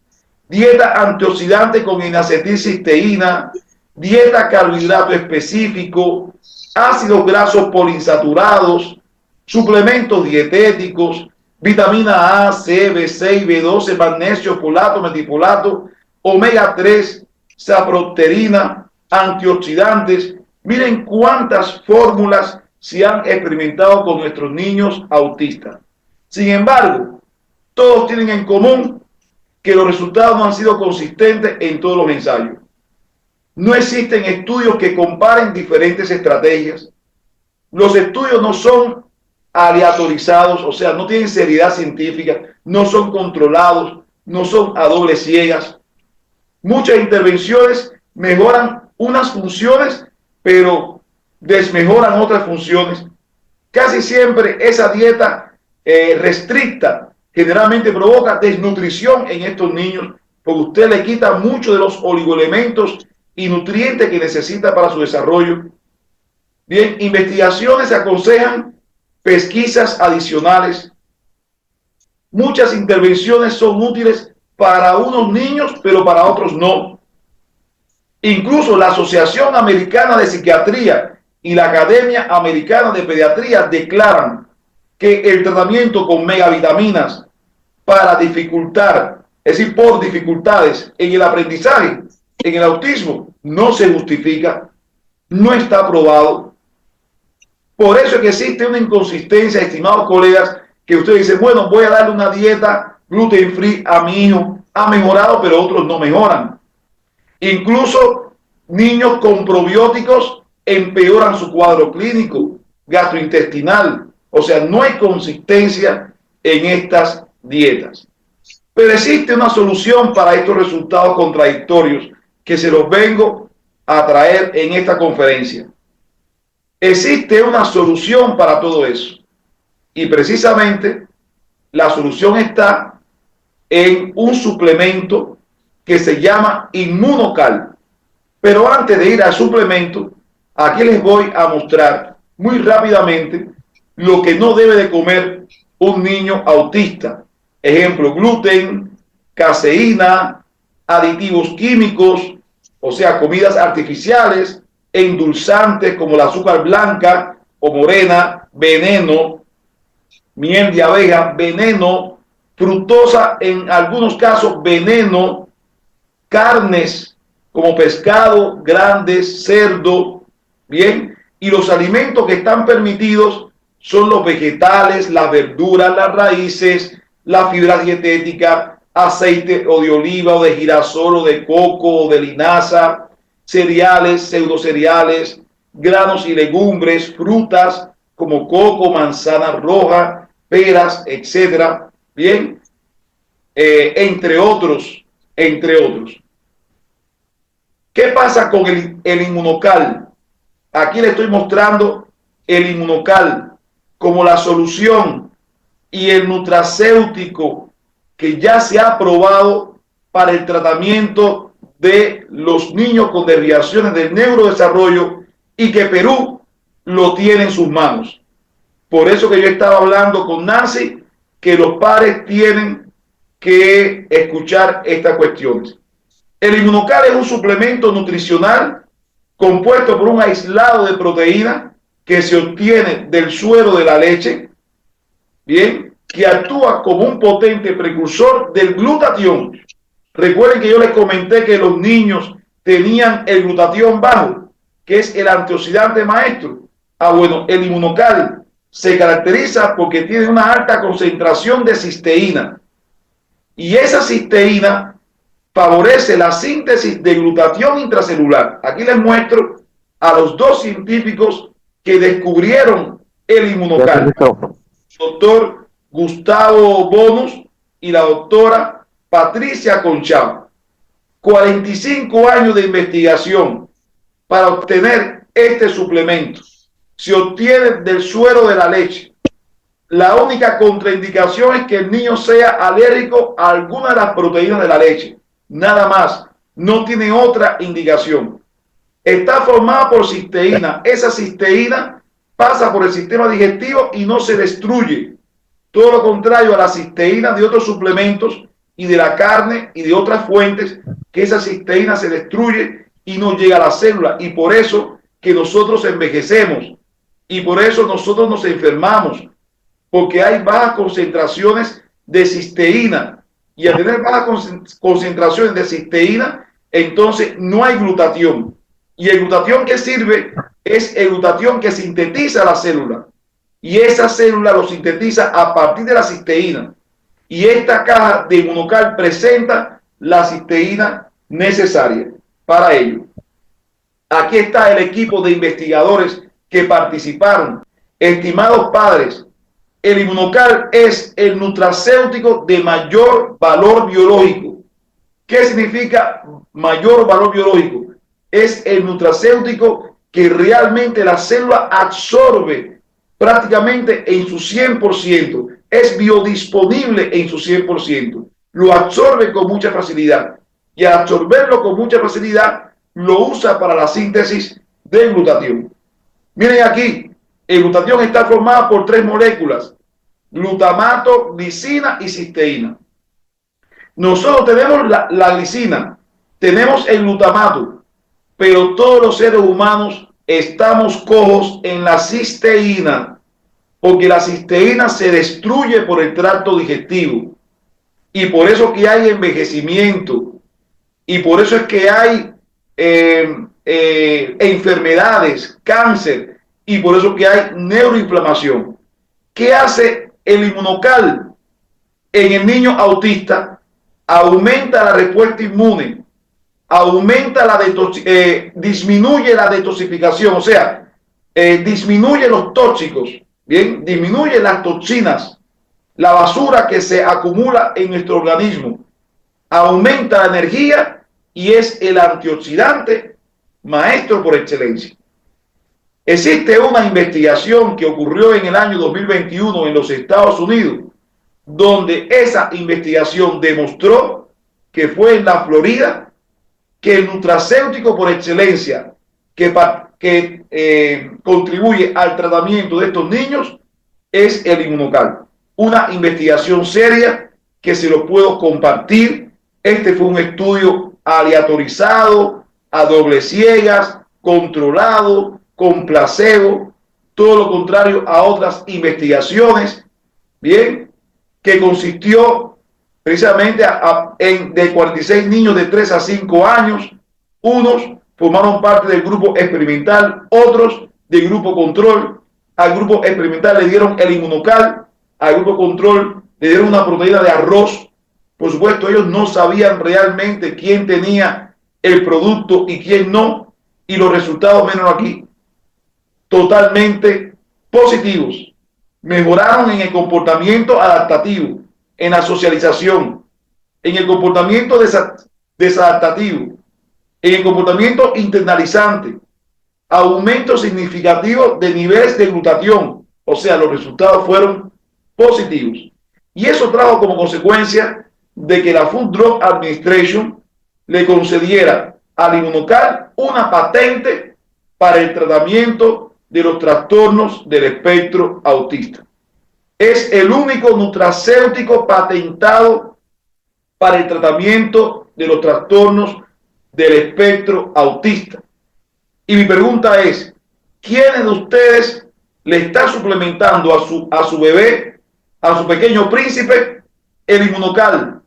Dieta antioxidante con N-acetilcisteína, dieta carbohidrato específico, ácidos grasos poliinsaturados, suplementos dietéticos, vitamina A, C, B6, B12, magnesio, folato, metipolato, omega 3, saprotectina, antioxidantes. Miren cuántas fórmulas se han experimentado con nuestros niños autistas. Sin embargo, todos tienen en común que los resultados no han sido consistentes en todos los ensayos. No existen estudios que comparen diferentes estrategias. Los estudios no son aleatorizados, o sea, no tienen seriedad científica, no son controlados, no son a dobles ciegas. Muchas intervenciones mejoran unas funciones, pero desmejoran otras funciones. Casi siempre esa dieta restricta generalmente provoca desnutrición en estos niños, porque usted le quita mucho de los oligoelementos y nutrientes que necesita para su desarrollo. Bien, investigaciones aconsejan pesquisas adicionales. Muchas intervenciones son útiles para unos niños, pero para otros no. Incluso la Asociación Americana de Psiquiatría y la Academia Americana de Pediatría declaran que el tratamiento con megavitaminas para dificultar, es decir, por dificultades en el aprendizaje, en el autismo, no se justifica, no está aprobado. Por eso es que existe una inconsistencia, estimados colegas, que ustedes dicen, bueno, voy a darle una dieta gluten free a mi hijo, ha mejorado, pero otros no mejoran. Incluso niños con probióticos empeoran su cuadro clínico gastrointestinal. O sea, no hay consistencia en estas dietas. Pero existe una solución para estos resultados contradictorios que se los vengo a traer en esta conferencia. Existe una solución para todo eso. Y precisamente la solución está en un suplemento que se llama Inmunocal. Pero antes de ir al suplemento, aquí les voy a mostrar muy rápidamente lo que no debe de comer un niño autista. Ejemplo, gluten, caseína, aditivos químicos, o sea, comidas artificiales, endulzantes como el azúcar blanca o morena, veneno, miel de abeja, veneno, fructosa en algunos casos, veneno, carnes como pescado, grandes, cerdo, bien, y los alimentos que están permitidos son los vegetales, las verduras, las raíces, la fibra dietética, aceite o de oliva o de girasol o de coco o de linaza, cereales, pseudocereales, granos y legumbres, frutas como coco, manzana roja, peras, etcétera, bien, entre otros. ¿Qué pasa con el Inmunocal? Aquí le estoy mostrando el Inmunocal como la solución y el nutracéutico que ya se ha aprobado para el tratamiento de los niños con desviaciones del neurodesarrollo y que Perú lo tiene en sus manos. Por eso que yo estaba hablando con Nancy, que los padres tienen que escuchar estas cuestiones. El Inmunocal es un suplemento nutricional compuesto por un aislado de proteína que se obtiene del suero de la leche, bien, que actúa como un potente precursor del glutatión. Recuerden que yo les comenté que los niños tenían el glutatión bajo, que es el antioxidante maestro. Bueno, el Inmunocal se caracteriza porque tiene una alta concentración de cisteína. Y esa cisteína favorece la síntesis de glutatión intracelular. Aquí les muestro a los dos científicos que descubrieron el Inmunocal. Doctor Gustavo Bonus y la doctora Patricia Conchao. 45 años de investigación para obtener este suplemento. Se obtiene del suero de la leche. La única contraindicación es que el niño sea alérgico a alguna de las proteínas de la leche. Nada más. No tiene otra indicación. Está formada por cisteína. Esa cisteína pasa por el sistema digestivo y no se destruye. Todo lo contrario a la cisteína de otros suplementos y de la carne y de otras fuentes, que esa cisteína se destruye y no llega a la célula. Y por eso que nosotros envejecemos. Y por eso nosotros nos enfermamos. Porque hay bajas concentraciones de cisteína. Y al tener bajas concentraciones de cisteína, entonces no hay glutatión. Y el glutatión que sirve es el glutatión que sintetiza la célula. Y esa célula lo sintetiza a partir de la cisteína. Y esta caja de Inmunocal presenta la cisteína necesaria para ello. Aquí está el equipo de investigadores que participaron. Estimados padres, el Inmunocal es el nutracéutico de mayor valor biológico. ¿Qué significa mayor valor biológico? Es el nutracéutico que realmente la célula absorbe prácticamente en su 100%. Es biodisponible en su 100%. Lo absorbe con mucha facilidad. Y al absorberlo con mucha facilidad, lo usa para la síntesis del glutatión. Miren aquí, el glutatión está formado por 3 moléculas: glutamato, glicina y cisteína. Nosotros tenemos la glicina, tenemos el glutamato, pero todos los seres humanos estamos cojos en la cisteína, porque la cisteína se destruye por el tracto digestivo. Y por eso que hay envejecimiento, y por eso es que hay enfermedades, cáncer, y por eso que hay neuroinflamación. ¿Qué hace el Inmunocal en el niño autista? Aumenta la respuesta inmune, aumenta disminuye la detoxificación, o sea, disminuye los tóxicos, bien, disminuye las toxinas, la basura que se acumula en nuestro organismo, aumenta la energía y es el antioxidante maestro por excelencia. Existe una investigación que ocurrió en el año 2021 en los Estados Unidos, donde esa investigación demostró que fue en la Florida que el nutracéutico por excelencia que contribuye al tratamiento de estos niños es el Inmunocal. Una investigación seria que se lo puedo compartir. Este fue un estudio aleatorizado, a doble ciegas, controlado, con placebo, todo lo contrario a otras investigaciones, bien, que consistió precisamente de 46 niños de 3 a 5 años, unos formaron parte del grupo experimental, otros del grupo control. Al grupo experimental le dieron el Inmunocal, al grupo control le dieron una proteína de arroz. Por supuesto, ellos no sabían realmente quién tenía el producto y quién no, y los resultados, menos aquí, totalmente positivos. Mejoraron en el comportamiento adaptativo, en la socialización, en el comportamiento desadaptativo, en el comportamiento internalizante, aumento significativo de niveles de glutatión, o sea, los resultados fueron positivos. Y eso trajo como consecuencia de que la Food Drug Administration le concediera al Inmunocal una patente para el tratamiento de los trastornos del espectro autista. Es el único nutracéutico patentado para el tratamiento de los trastornos del espectro autista. Y mi pregunta es, ¿quiénes de ustedes le está suplementando a su bebé, a su pequeño príncipe, el Inmunocal?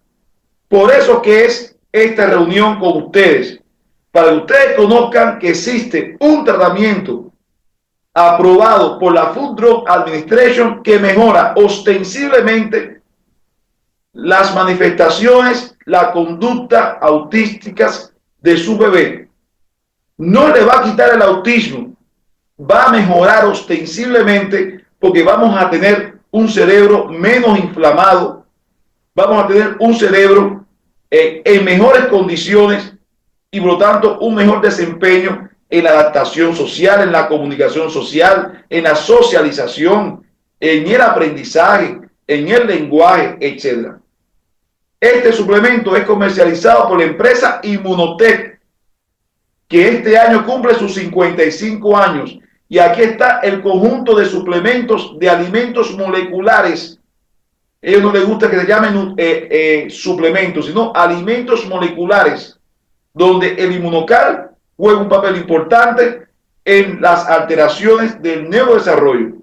Por eso que es esta reunión con ustedes, para que ustedes conozcan que existe un tratamiento aprobado por la Food Drug Administration que mejora ostensiblemente las manifestaciones, la conducta autísticas de su bebé. No le va a quitar el autismo, va a mejorar ostensiblemente porque vamos a tener un cerebro menos inflamado, vamos a tener un cerebro en mejores condiciones y por lo tanto un mejor desempeño en la adaptación social, en la comunicación social, en la socialización, en el aprendizaje, en el lenguaje, etc. Este suplemento es comercializado por la empresa Immunotech, que este año cumple sus 55 años. Y aquí está el conjunto de suplementos de alimentos moleculares. A ellos no les gusta que se llamen suplementos, sino alimentos moleculares, donde el Inmunocal juega un papel importante en las alteraciones del neurodesarrollo.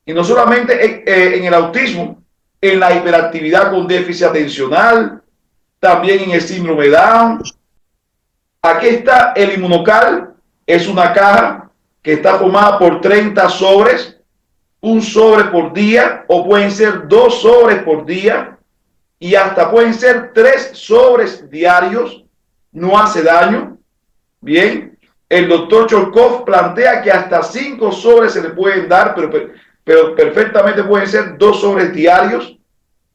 Y no solamente en el autismo, en la hiperactividad con déficit atencional, también en el síndrome Down. Aquí está el Inmunocal, es una caja que está formada por 30 sobres, un sobre por día, o pueden ser 2 sobres por día, y hasta pueden ser 3 sobres diarios, no hace daño. Bien, el doctor Chorkov plantea que hasta 5 sobres se le pueden dar, pero perfectamente pueden ser 2 sobres diarios.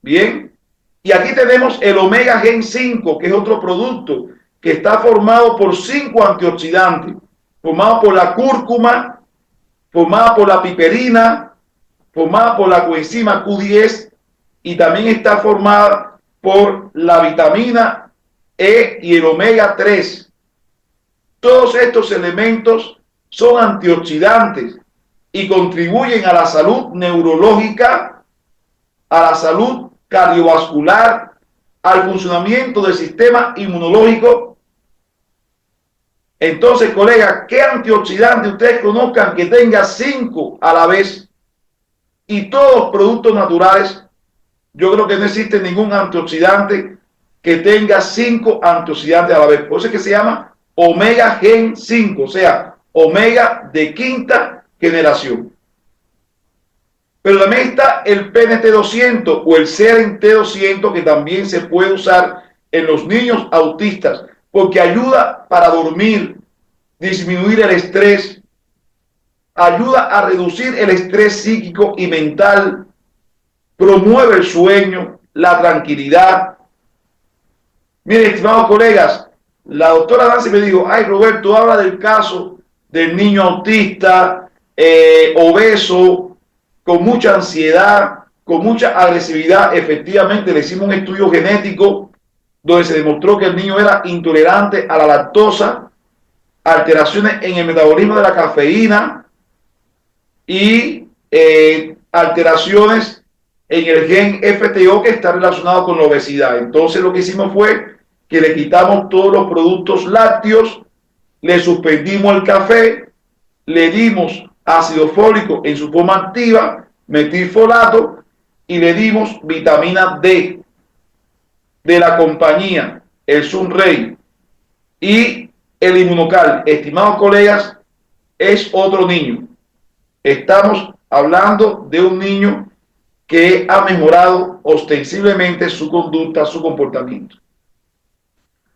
Bien, y aquí tenemos el Omega Gen 5, que es otro producto que está formado por 5 antioxidantes, formado por la cúrcuma, formada por la piperina, formada por la coenzima Q10 y también está formada por la vitamina E y el omega 3. Todos estos elementos son antioxidantes y contribuyen a la salud neurológica, a la salud cardiovascular, al funcionamiento del sistema inmunológico. Entonces, colegas, ¿qué antioxidante ustedes conozcan que tenga 5 a la vez? Y todos productos naturales. Yo creo que no existe ningún antioxidante que tenga 5 antioxidantes a la vez. Por eso es que se llama Omega Gen 5, o sea, omega de 5ª generación. Pero también está el PNT200 o el Seren T200, que también se puede usar en los niños autistas, porque ayuda para dormir, disminuir el estrés, ayuda a reducir el estrés psíquico y mental, promueve el sueño, la tranquilidad. Miren, estimados colegas, la doctora Nancy me dijo, ay Roberto, habla del caso del niño autista, obeso, con mucha ansiedad, con mucha agresividad. Efectivamente, le hicimos un estudio genético donde se demostró que el niño era intolerante a la lactosa, alteraciones en el metabolismo de la cafeína y alteraciones en el gen FTO que está relacionado con la obesidad. Entonces lo que hicimos fue que le quitamos todos los productos lácteos, le suspendimos el café, le dimos ácido fólico en su forma activa, metilfolato, y le dimos vitamina D de la compañía, el Sunray, y el Inmunocal. Estimados colegas, es otro niño. Estamos hablando de un niño que ha mejorado ostensiblemente su conducta, su comportamiento.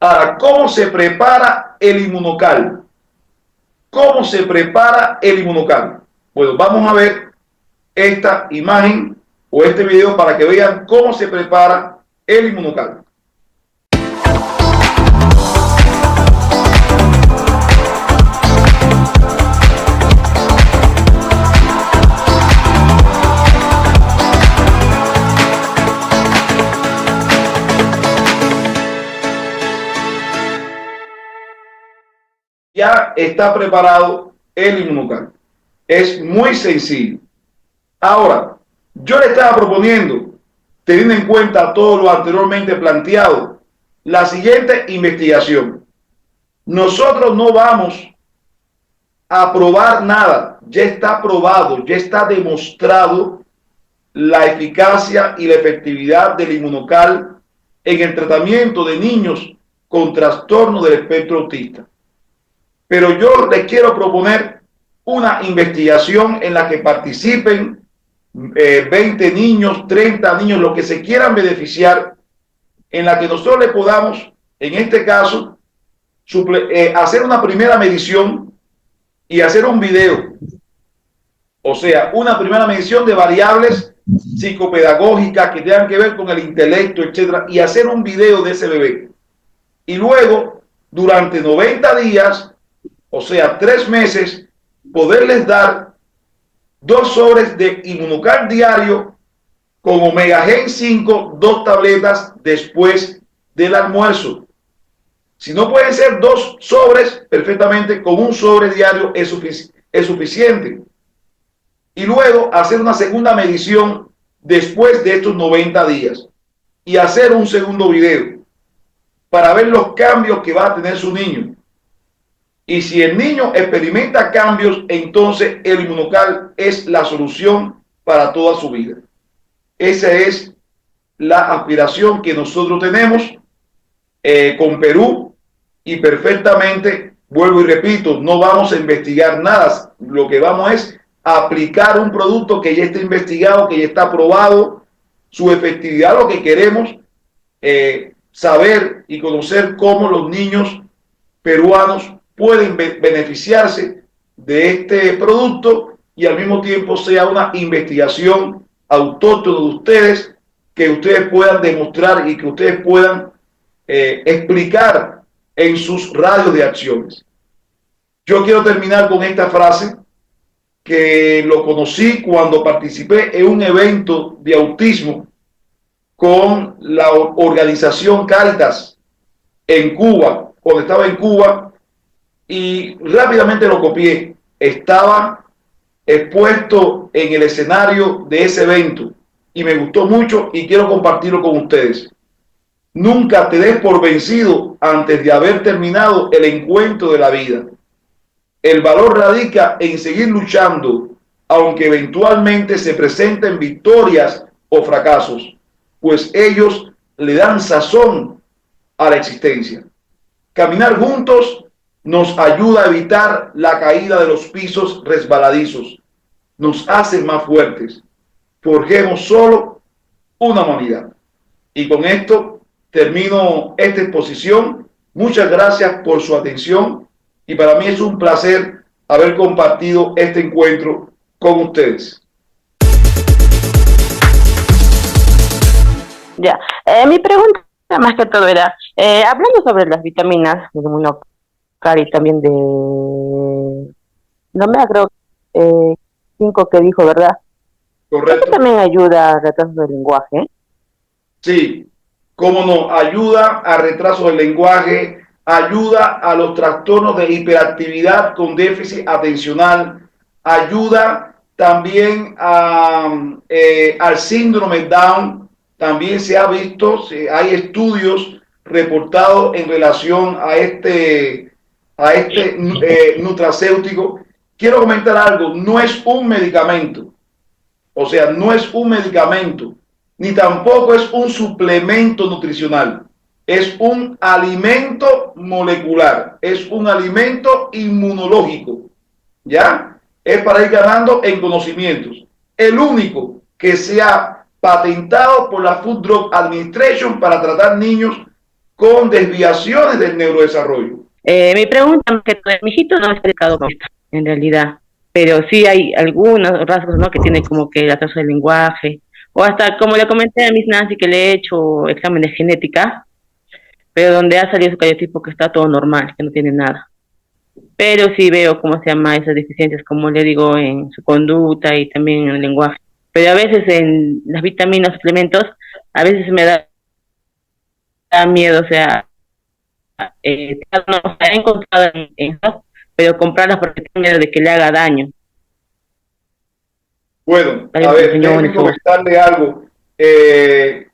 Ahora, ¿cómo se prepara el Inmunocal? ¿Cómo se prepara el Inmunocal? Bueno, vamos a ver esta imagen o este video para que vean cómo se prepara el Inmunocal. Ya está preparado el Inmunocal. Es muy sencillo. Ahora, yo le estaba proponiendo, teniendo en cuenta todo lo anteriormente planteado, la siguiente investigación. Nosotros no vamos a probar nada. Ya está probado, ya está demostrado la eficacia y la efectividad del Inmunocal en el tratamiento de niños con trastorno del espectro autista. Pero yo les quiero proponer una investigación en la que participen 20 niños, 30 niños, los que se quieran beneficiar, en la que nosotros le podamos, en este caso, hacer una primera medición y hacer un video. O sea, una primera medición de variables psicopedagógicas que tengan que ver con el intelecto, etcétera, y hacer un video de ese bebé. Y luego, durante 90 días, o sea, 3 meses, poderles dar 2 sobres de Inmunocal diario con Omega Gen 5, 2 tabletas después del almuerzo. Si no pueden ser 2 sobres, perfectamente con 1 sobre diario es suficiente. Y luego hacer una segunda medición después de estos 90 días y hacer un segundo video para ver los cambios que va a tener su niño. Y si el niño experimenta cambios, entonces el Inmunocal es la solución para toda su vida. Esa es la aspiración que nosotros tenemos con Perú, y perfectamente, vuelvo y repito, no vamos a investigar nada. Lo que vamos es a aplicar un producto que ya está investigado, que ya está probado, su efectividad. Lo que queremos saber y conocer cómo los niños peruanos pueden beneficiarse de este producto, y al mismo tiempo sea una investigación autóctona de ustedes, que ustedes puedan demostrar y que ustedes puedan explicar en sus radios de acciones. Yo quiero terminar con esta frase que lo conocí cuando participé en un evento de autismo con la organización Cáritas en Cuba, cuando estaba en Cuba, y rápidamente lo copié. Estaba expuesto en el escenario de ese evento y me gustó mucho y quiero compartirlo con ustedes. Nunca te des por vencido antes de haber terminado el encuentro de la vida. El valor radica en seguir luchando, aunque eventualmente se presenten victorias o fracasos, pues ellos le dan sazón a la existencia. Caminar juntos nos ayuda a evitar la caída de los pisos resbaladizos. Nos hace más fuertes. Forjemos solo una humanidad. Y con esto termino esta exposición. Muchas gracias por su atención y para mí es un placer haber compartido este encuentro con ustedes. Ya. Mi pregunta más que todo era, hablando sobre las vitaminas de Inmunocar y también de, no me creo, eh, 5 que dijo, ¿verdad? Eso ¿Correcto? también ayuda a retrasos del lenguaje. Sí, cómo no, ayuda a retraso del lenguaje, ayuda a los trastornos de hiperactividad con déficit atencional, ayuda también al síndrome Down, también se ha visto, hay estudios reportados en relación a este nutracéutico. Quiero comentar algo, no es un medicamento, o sea, no es un medicamento, ni tampoco es un suplemento nutricional. Es un alimento molecular, es un alimento inmunológico, ¿ya? Es para ir ganando en conocimientos. El único que se ha patentado por la Food Drug Administration para tratar niños con desviaciones del neurodesarrollo. Mi pregunta, que mi hijito no es delicado con esto, en realidad, pero sí hay algunos rasgos, ¿no? Que tiene como que el atraso del lenguaje, o hasta como le comenté a Miss Nancy que le he hecho examen de genética, pero donde ha salido su cariotipo que está todo normal, que no tiene nada. Pero sí veo cómo se llama esas deficiencias, como le digo, en su conducta y también en el lenguaje. Pero a veces en las vitaminas, suplementos, a veces me da miedo, o sea, no, he encontrado en stock, pero comprarlas porque tengo miedo de que le haga daño, Bueno, daño a a los ver, déjeme riñones o comentarle algo. Eh,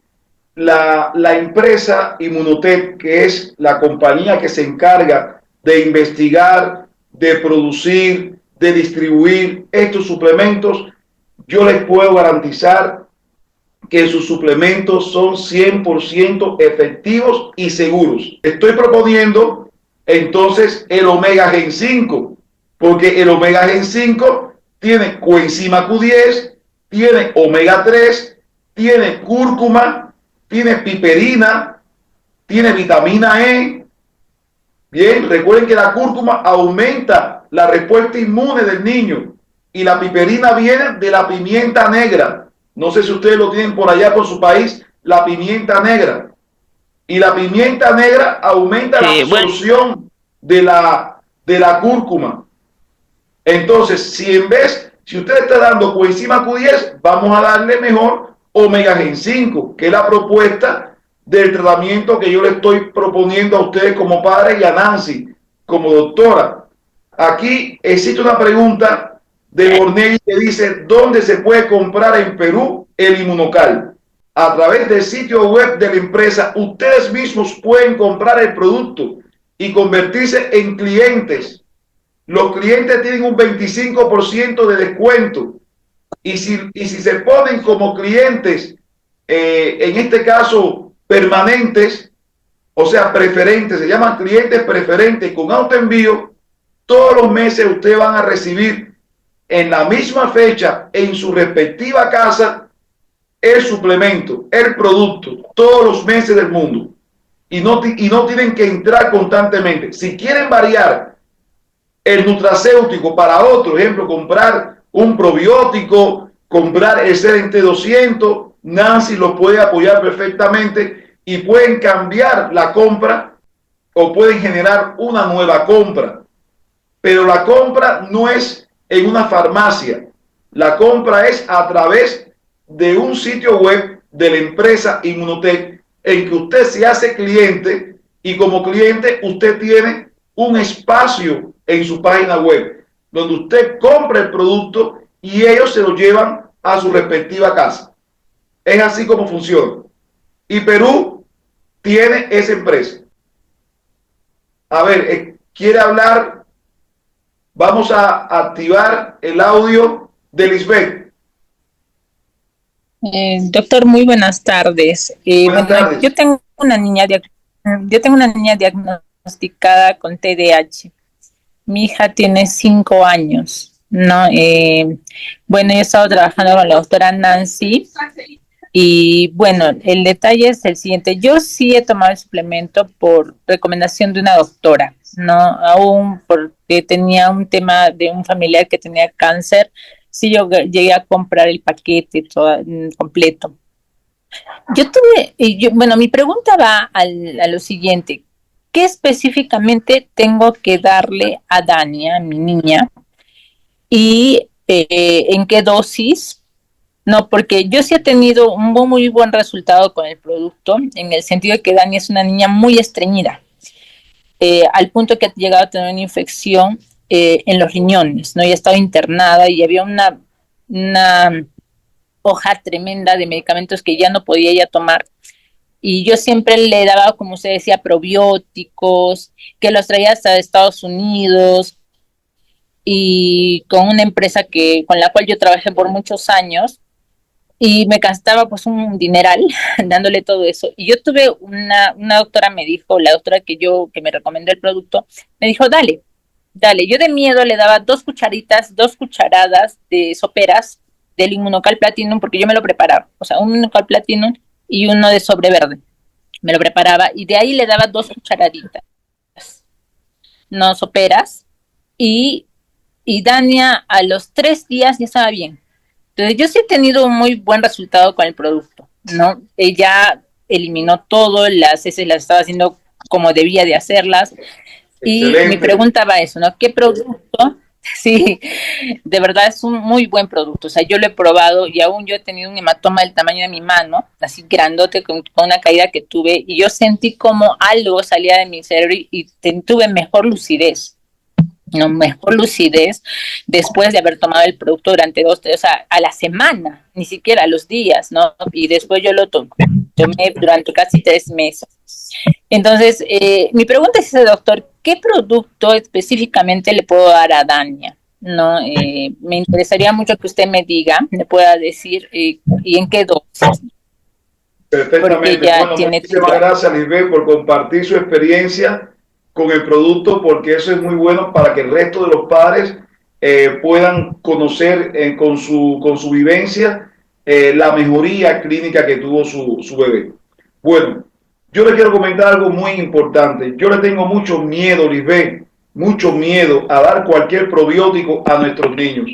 la empresa Inmunotech, que es la compañía que se encarga de investigar, de producir, de distribuir estos suplementos, yo les puedo garantizar que sus suplementos son 100% efectivos y seguros. Estoy proponiendo entonces el Omega Gen 5, porque el Omega Gen 5 tiene coenzima Q10, tiene omega 3, tiene cúrcuma, tiene piperina, tiene vitamina E. Bien, recuerden que la cúrcuma aumenta la respuesta inmune del niño y la piperina viene de la pimienta negra. No sé si ustedes lo tienen por allá por su país, la pimienta negra. Y la pimienta negra aumenta la sí, bueno, absorción de la cúrcuma. Entonces, si usted está dando coenzima Q10, vamos a darle mejor omega gen 5, que es la propuesta del tratamiento que yo le estoy proponiendo a ustedes como padre y a Nancy como doctora. Aquí existe una pregunta de Bornelli que dice, ¿dónde se puede comprar en Perú el Inmunocal? A través del sitio web de la empresa, ustedes mismos pueden comprar el producto y convertirse en clientes. Los clientes tienen un 25% de descuento y si se ponen como clientes, en este caso permanentes, o sea, preferentes, se llaman clientes preferentes con autoenvío, todos los meses ustedes van a recibir en la misma fecha en su respectiva casa el suplemento, el producto, todos los meses del mundo. Y no tienen que entrar constantemente. Si quieren variar el nutracéutico para otro, ejemplo, comprar un probiótico, comprar el Serente 200, Nancy lo puede apoyar perfectamente y pueden cambiar la compra o pueden generar una nueva compra. Pero la compra no es en una farmacia, la compra es a través de un sitio web de la empresa Inmunotech en que usted se hace cliente y como cliente usted tiene un espacio en su página web donde usted compra el producto y ellos se lo llevan a su respectiva casa. Es así como funciona. Y Perú tiene esa empresa. A ver, ¿quiere hablar? Vamos a activar el audio de Lisbeth. Doctor, muy buenas tardes. Buenas Bueno, tardes. yo tengo una niña diagnosticada con TDAH. Mi hija tiene 5 años, ¿no? Bueno, yo he estado trabajando con la doctora Nancy y bueno, el detalle es el siguiente. Yo sí he tomado el suplemento por recomendación de una doctora, ¿no? Aún porque tenía un tema de un familiar que tenía cáncer, sí yo llegué a comprar el paquete todo, completo. Bueno, mi pregunta va a lo siguiente. ¿Qué específicamente tengo que darle a Dania, mi niña? ¿Y en qué dosis? No, porque yo sí he tenido un muy buen resultado con el producto, en el sentido de que Dani es una niña muy estreñida, al punto que ha llegado a tener una infección en los riñones, ¿no? Y ha estado internada y había una hoja tremenda de medicamentos que ya no podía ella tomar. Y yo siempre le daba, como usted decía, probióticos, que los traía hasta Estados Unidos, y con una empresa con la cual yo trabajé por muchos años, y me gastaba pues un dineral dándole todo eso. Y yo tuve una doctora, me dijo, la doctora que me recomendó el producto, me dijo, dale. Yo de miedo le daba 2 cucharadas de soperas del Inmunocal Platinum, porque yo me lo preparaba, o sea, un Inmunocal Platinum y uno de sobre verde. Me lo preparaba y de ahí le daba 2 cucharaditas, no soperas, y, y Dania a los 3 días ya estaba bien. Entonces yo sí he tenido un muy buen resultado con el producto, ¿no? Ella eliminó todo, las heces las estaba haciendo como debía de hacerlas. Y mi Excelente. pregunta va a eso, ¿no? ¿Qué producto? Sí, de verdad es un muy buen producto. O sea, yo lo he probado y aún yo he tenido un hematoma del tamaño de mi mano, así grandote, con una caída que tuve, y yo sentí como algo salía de mi cerebro y tuve mejor lucidez. No, mejor lucidez después de haber tomado el producto durante 2, 3, o sea, a la semana, ni siquiera a los días, ¿no? Y después yo lo tomé durante casi 3 meses. Entonces, mi pregunta es, doctor, ¿qué producto específicamente le puedo dar a Dania? No, me interesaría mucho que usted me diga, me pueda decir y en qué dosis, porque Perfectamente. ya Bueno, tiene muchísimas gracias, Lisbeth, por compartir su experiencia con el producto, porque eso es muy bueno para que el resto de los padres puedan conocer con su vivencia la mejoría clínica que tuvo su bebé. Bueno, yo le quiero comentar algo muy importante. Yo le tengo mucho miedo, Lisbeth, mucho miedo a dar cualquier probiótico a nuestros niños.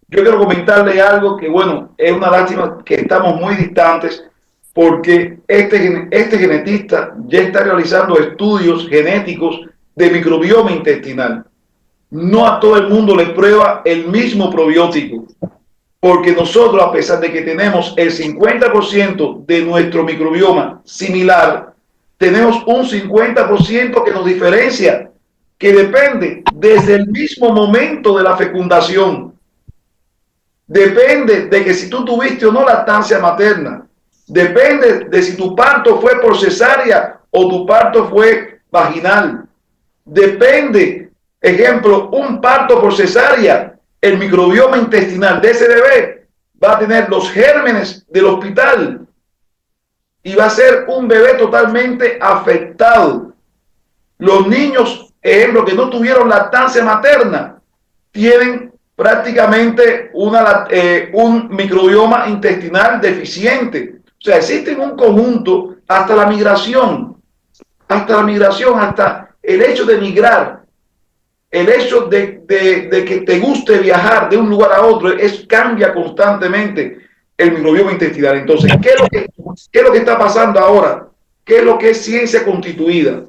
Yo quiero comentarle algo que, bueno, es una lástima que estamos muy distantes, porque este genetista ya está realizando estudios genéticos de microbioma intestinal. No a todo el mundo le prueba el mismo probiótico, porque nosotros, a pesar de que tenemos el 50% de nuestro microbioma similar, tenemos un 50% que nos diferencia, que depende desde el mismo momento de la fecundación. Depende de que si tú tuviste o no lactancia materna. Depende de si tu parto fue por cesárea o tu parto fue vaginal. Depende, ejemplo, un parto por cesárea, el microbioma intestinal de ese bebé va a tener los gérmenes del hospital y va a ser un bebé totalmente afectado. Los niños, ejemplo, que no tuvieron lactancia materna, tienen prácticamente un microbioma intestinal deficiente. O sea, existe un conjunto hasta la migración, hasta el hecho de migrar, el hecho de que te guste viajar de un lugar a otro, cambia constantemente el microbioma intestinal. Entonces, ¿qué es lo que está pasando ahora? ¿Qué es lo que es ciencia constituida?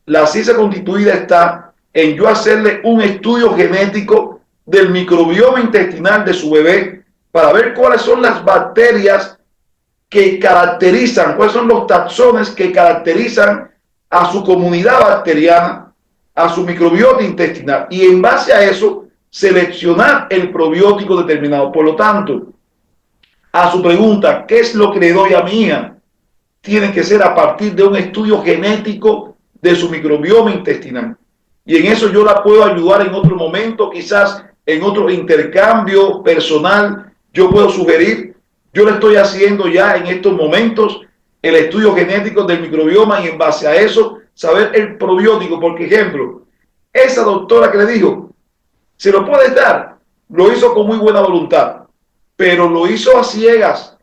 La ciencia constituida está en yo hacerle un estudio genético del microbioma intestinal de su bebé para ver cuáles son las bacterias que caracterizan, cuáles son los taxones que caracterizan a su comunidad bacteriana, a su microbiota intestinal, y en base a eso seleccionar el probiótico determinado. Por lo tanto, a su pregunta, ¿qué es lo que le doy a mi hija? Tiene que ser a partir de un estudio genético de su microbioma intestinal. Y en eso yo la puedo ayudar en otro momento, quizás en otro intercambio personal, yo puedo sugerir, yo le estoy haciendo ya en estos momentos el estudio genético del microbioma y en base a eso saber el probiótico. Por ejemplo, esa doctora que le dijo, se lo puedes dar, lo hizo con muy buena voluntad, pero lo hizo a ciegas,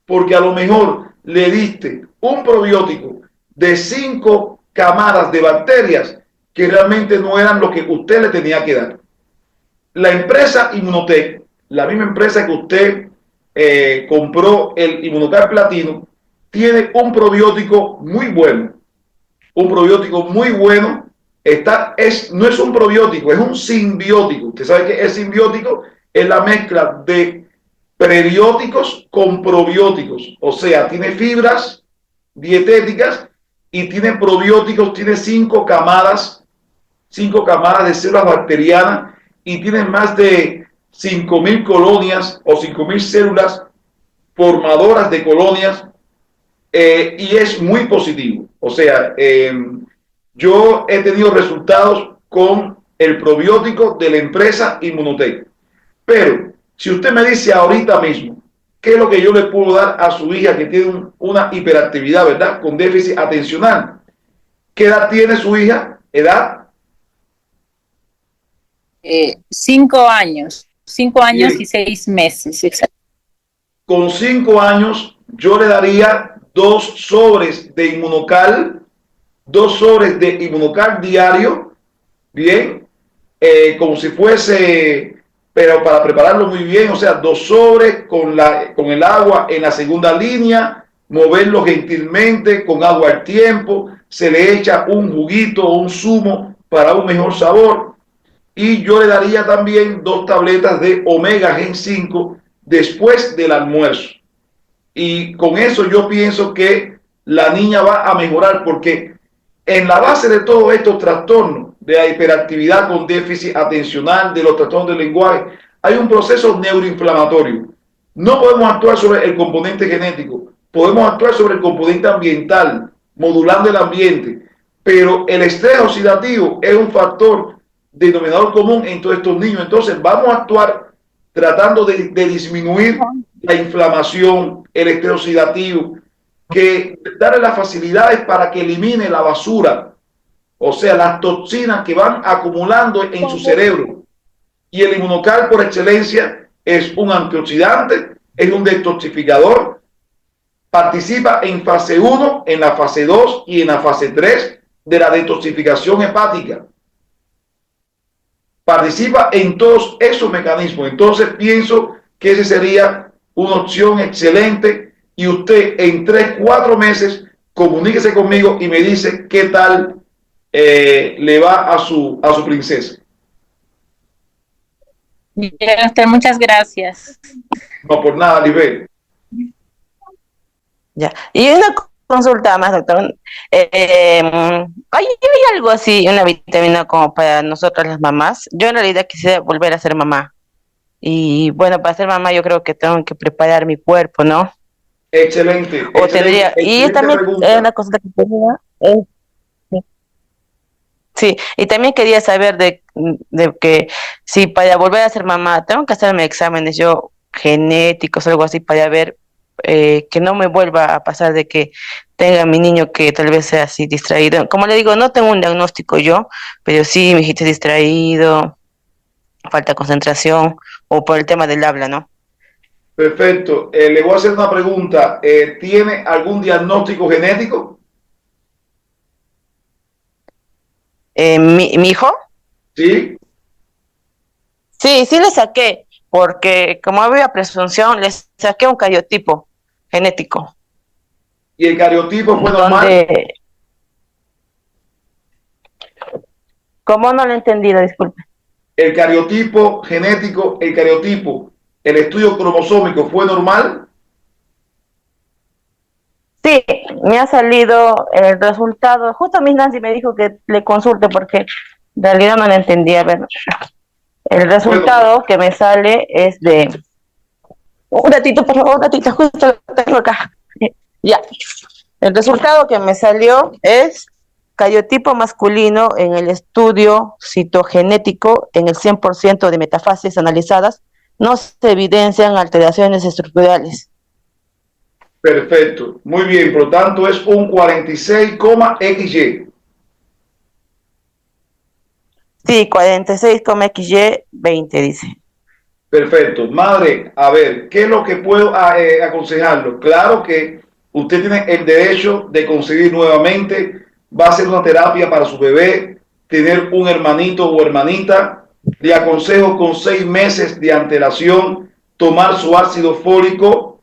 porque a lo mejor le diste un probiótico de 5 camadas de bacterias que realmente no eran lo que usted le tenía que dar. La empresa Immunotec, la misma empresa que usted compró el Inmunocal Platino, tiene un probiótico muy bueno. Un probiótico muy bueno. No es un probiótico, es un simbiótico. Usted sabe que el simbiótico es la mezcla de prebióticos con probióticos. O sea, tiene fibras dietéticas y tiene probióticos, tiene cinco camadas de células bacterianas y tiene más de 5.000 colonias o 5.000 células formadoras de colonias, y es muy positivo. O sea, yo he tenido resultados con el probiótico de la empresa Immunotec. Pero si usted me dice ahorita mismo qué es lo que yo le puedo dar a su hija que tiene una hiperactividad, ¿verdad? Con déficit atencional. ¿Qué edad tiene su hija? ¿Edad? 5 años. 5 años Bien. y 6 meses. Exacto. Con 5 años yo le daría 2 sobres de Inmunocal, 2 sobres de Inmunocal diario, bien, como si fuese, pero para prepararlo muy bien, o sea, 2 sobres con el agua en la segunda línea, moverlo gentilmente con agua al tiempo, se le echa un juguito o un zumo para un mejor sabor, y yo le daría también 2 tabletas de Omega Gen 5 después del almuerzo. Y con eso yo pienso que la niña va a mejorar, porque en la base de todos estos trastornos de la hiperactividad con déficit atencional, de los trastornos del lenguaje, hay un proceso neuroinflamatorio. No podemos actuar sobre el componente genético, podemos actuar sobre el componente ambiental, modulando el ambiente, pero el estrés oxidativo es un factor denominador común en todos estos niños. Entonces vamos a actuar tratando de disminuir la inflamación, el estrés oxidativo, que darle las facilidades para que elimine la basura, o sea, las toxinas que van acumulando en su cerebro. Y el Inmunocal por excelencia es un antioxidante, es un detoxificador, participa en fase 1, en la fase 2 y en la fase 3 de la detoxificación hepática. Participa en todos esos mecanismos. Entonces pienso que esa sería una opción excelente, y usted en 3-4 meses comuníquese conmigo y me dice qué tal le va a su princesa. Bien, usted, muchas gracias. No, por nada, Lisbeth. Ya. Y una consulta más, doctor. ¿Hay algo así, una vitamina como para nosotras las mamás? Yo en realidad quisiera volver a ser mamá. Y bueno, para ser mamá yo creo que tengo que preparar mi cuerpo, ¿no? Excelente. O excelente, tendría, y excelente también pregunta. una cosa que tenía, sí, y también quería saber de que si para volver a ser mamá tengo que hacerme exámenes yo genéticos, algo así, para ver que no me vuelva a pasar de que tenga mi niño que tal vez sea así distraído. Como le digo, no tengo un diagnóstico yo, pero sí me dijiste distraído, falta de concentración, o por el tema del habla, ¿no? Perfecto. Le voy a hacer una pregunta. ¿Tiene algún diagnóstico genético? ¿Mi hijo? Sí. Sí le saqué, porque como había presunción, le saqué un cariotipo genético. ¿Y el cariotipo fue normal? Donde, ¿cómo no lo he entendido? Disculpe. El cariotipo genético, el estudio cromosómico fue normal. Sí, me ha salido el resultado. Justo Miss Nancy me dijo que le consulte porque en realidad no lo entendía. A ver, el resultado que me sale es de... Un ratito, por favor, un ratito, justo lo tengo acá. Ya. El resultado que me salió es cariotipo masculino en el estudio citogenético en el 100% de metafases analizadas. No se evidencian alteraciones estructurales. Perfecto, muy bien, por lo tanto es un 46,XY. Sí, 46,XY 20 dice. Perfecto, madre, a ver, ¿qué es lo que puedo aconsejarlo? Claro que usted tiene el derecho de concebir nuevamente, va a ser una terapia para su bebé, tener un hermanito o hermanita. Le aconsejo con 6 meses de antelación tomar su ácido fólico,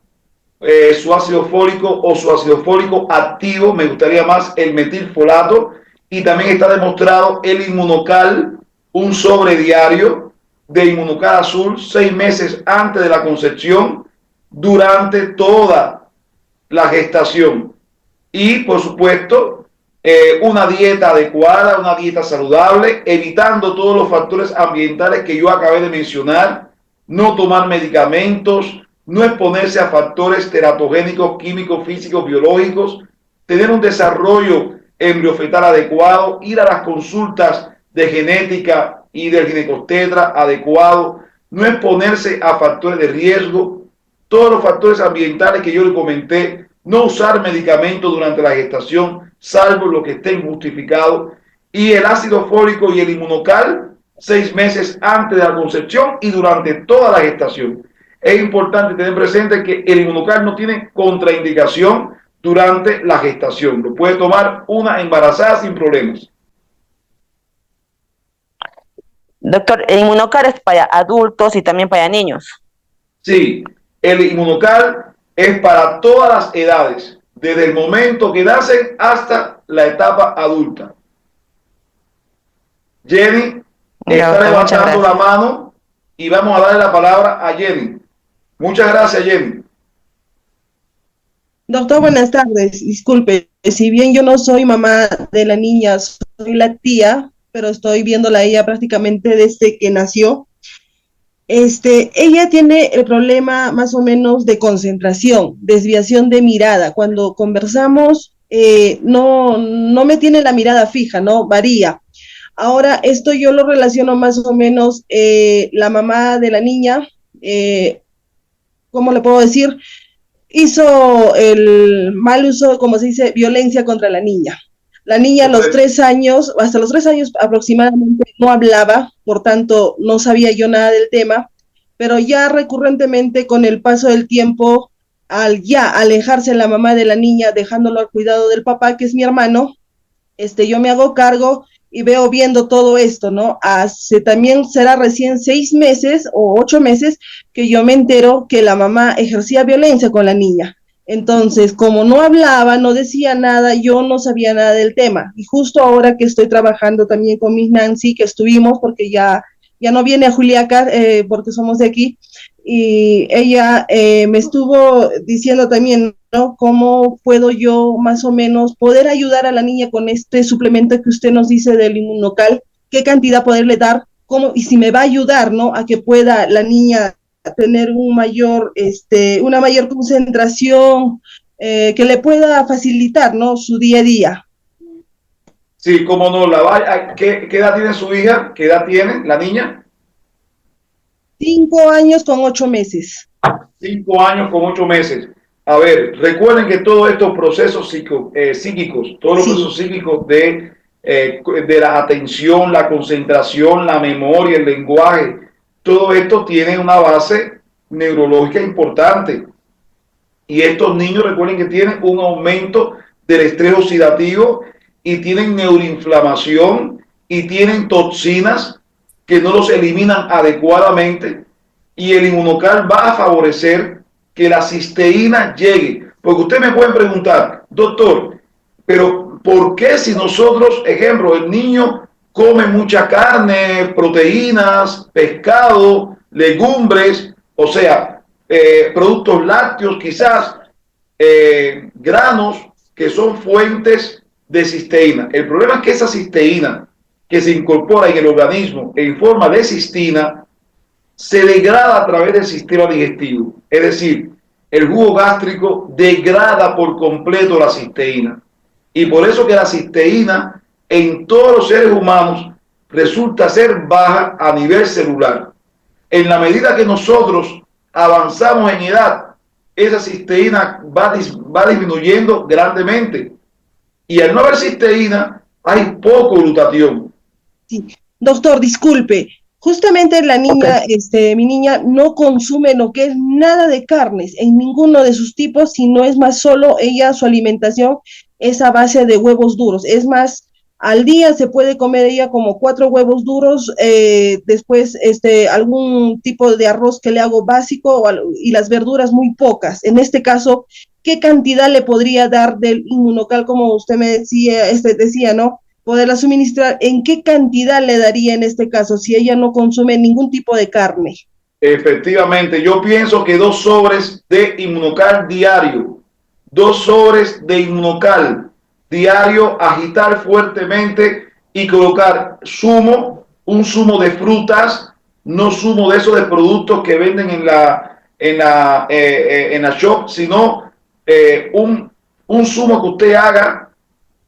su ácido fólico o su ácido fólico activo, me gustaría más el metilfolato, y también está demostrado el Inmunocal, un sobre diario de Inmunocal azul 6 meses antes de la concepción, durante toda la gestación. Y por supuesto, una dieta adecuada, una dieta saludable, evitando todos los factores ambientales que yo acabé de mencionar, no tomar medicamentos, no exponerse a factores teratogénicos, químicos, físicos, biológicos, tener un desarrollo embriofetal adecuado, ir a las consultas de genética y del ginecobstetra adecuado, no exponerse a factores de riesgo, todos los factores ambientales que yo le comenté, no usar medicamentos durante la gestación, salvo lo que esté injustificado, y el ácido fólico y el Inmunocal 6 meses antes de la concepción y durante toda la gestación. Es importante tener presente que el Inmunocal no tiene contraindicación durante la gestación. Lo puede tomar una embarazada sin problemas. Doctor, el Inmunocal es para adultos y también para niños. Sí, el Inmunocal es para todas las edades, desde el momento que nacen hasta la etapa adulta. Jenny está levantando la mano y vamos a darle la palabra a Jenny. Muchas gracias, Jenny. Doctor, buenas tardes. Disculpe, si bien yo no soy mamá de la niña, soy la tía, pero estoy viéndola a ella prácticamente desde que nació. Ella tiene el problema más o menos de concentración, desviación de mirada. Cuando conversamos, no me tiene la mirada fija, ¿no? Varía. Ahora, esto yo lo relaciono más o menos, la mamá de la niña, ¿cómo le puedo decir? Hizo el mal uso, como se dice, violencia contra la niña. La niña a los 3 años, hasta los 3 años aproximadamente, no hablaba, por tanto, no sabía yo nada del tema, pero ya recurrentemente con el paso del tiempo, al ya alejarse la mamá de la niña, dejándolo al cuidado del papá, que es mi hermano, yo me hago cargo y veo viendo todo esto, ¿no? Hace también será recién 6 meses o 8 meses que yo me entero que la mamá ejercía violencia con la niña. Entonces, como no hablaba, no decía nada, yo no sabía nada del tema. Y justo ahora que estoy trabajando también con Miss Nancy, que estuvimos, porque ya no viene a Juliaca, porque somos de aquí, y ella me estuvo diciendo también, ¿no? ¿Cómo puedo yo más o menos poder ayudar a la niña con este suplemento que usted nos dice del Inmunocal? ¿Qué cantidad poderle dar? ¿Cómo? Y si me va a ayudar, ¿no? A que pueda la niña tener una mayor concentración, que le pueda facilitar, ¿no? Su día a día. Sí, cómo no. ¿Qué edad tiene su hija? ¿Qué edad tiene la niña? 5 años con 8 meses. 5 años con 8 meses. A ver, recuerden que todos estos procesos psíquicos, todos los procesos psíquicos de la atención, la concentración, la memoria, el lenguaje, todo esto tiene una base neurológica importante. Y estos niños, recuerden que tienen un aumento del estrés oxidativo y tienen neuroinflamación y tienen toxinas que no los eliminan adecuadamente, y el Inmunocal va a favorecer que la cisteína llegue. Porque ustedes me pueden preguntar, doctor, pero ¿por qué si nosotros, ejemplo, el niño come mucha carne, proteínas, pescado, legumbres, o sea, productos lácteos, quizás granos que son fuentes de cisteína? El problema es que esa cisteína que se incorpora en el organismo en forma de cistina se degrada a través del sistema digestivo. Es decir, el jugo gástrico degrada por completo la cisteína. Y por eso que la cisteína en todos los seres humanos resulta ser baja a nivel celular. En la medida que nosotros avanzamos en edad, esa cisteína va disminuyendo grandemente. Y al no haber cisteína, hay poco glutatión. Sí. Doctor, disculpe, justamente la niña, mi niña no consume lo que es nada de carnes en ninguno de sus tipos, sino es más solo ella, su alimentación es a base de huevos duros. Es más, al día se puede comer ella como 4 huevos duros, después algún tipo de arroz que le hago básico y las verduras muy pocas. En este caso, ¿qué cantidad le podría dar del inmunocal, como usted me decía, ¿no? Poderla suministrar, ¿en qué cantidad le daría en este caso si ella no consume ningún tipo de carne? Efectivamente, yo pienso que 2 sobres de inmunocal diario, 2 sobres de inmunocal diario, agitar fuertemente y colocar zumo, un zumo de frutas, no zumo de esos de productos que venden en la shop, sino un zumo que usted haga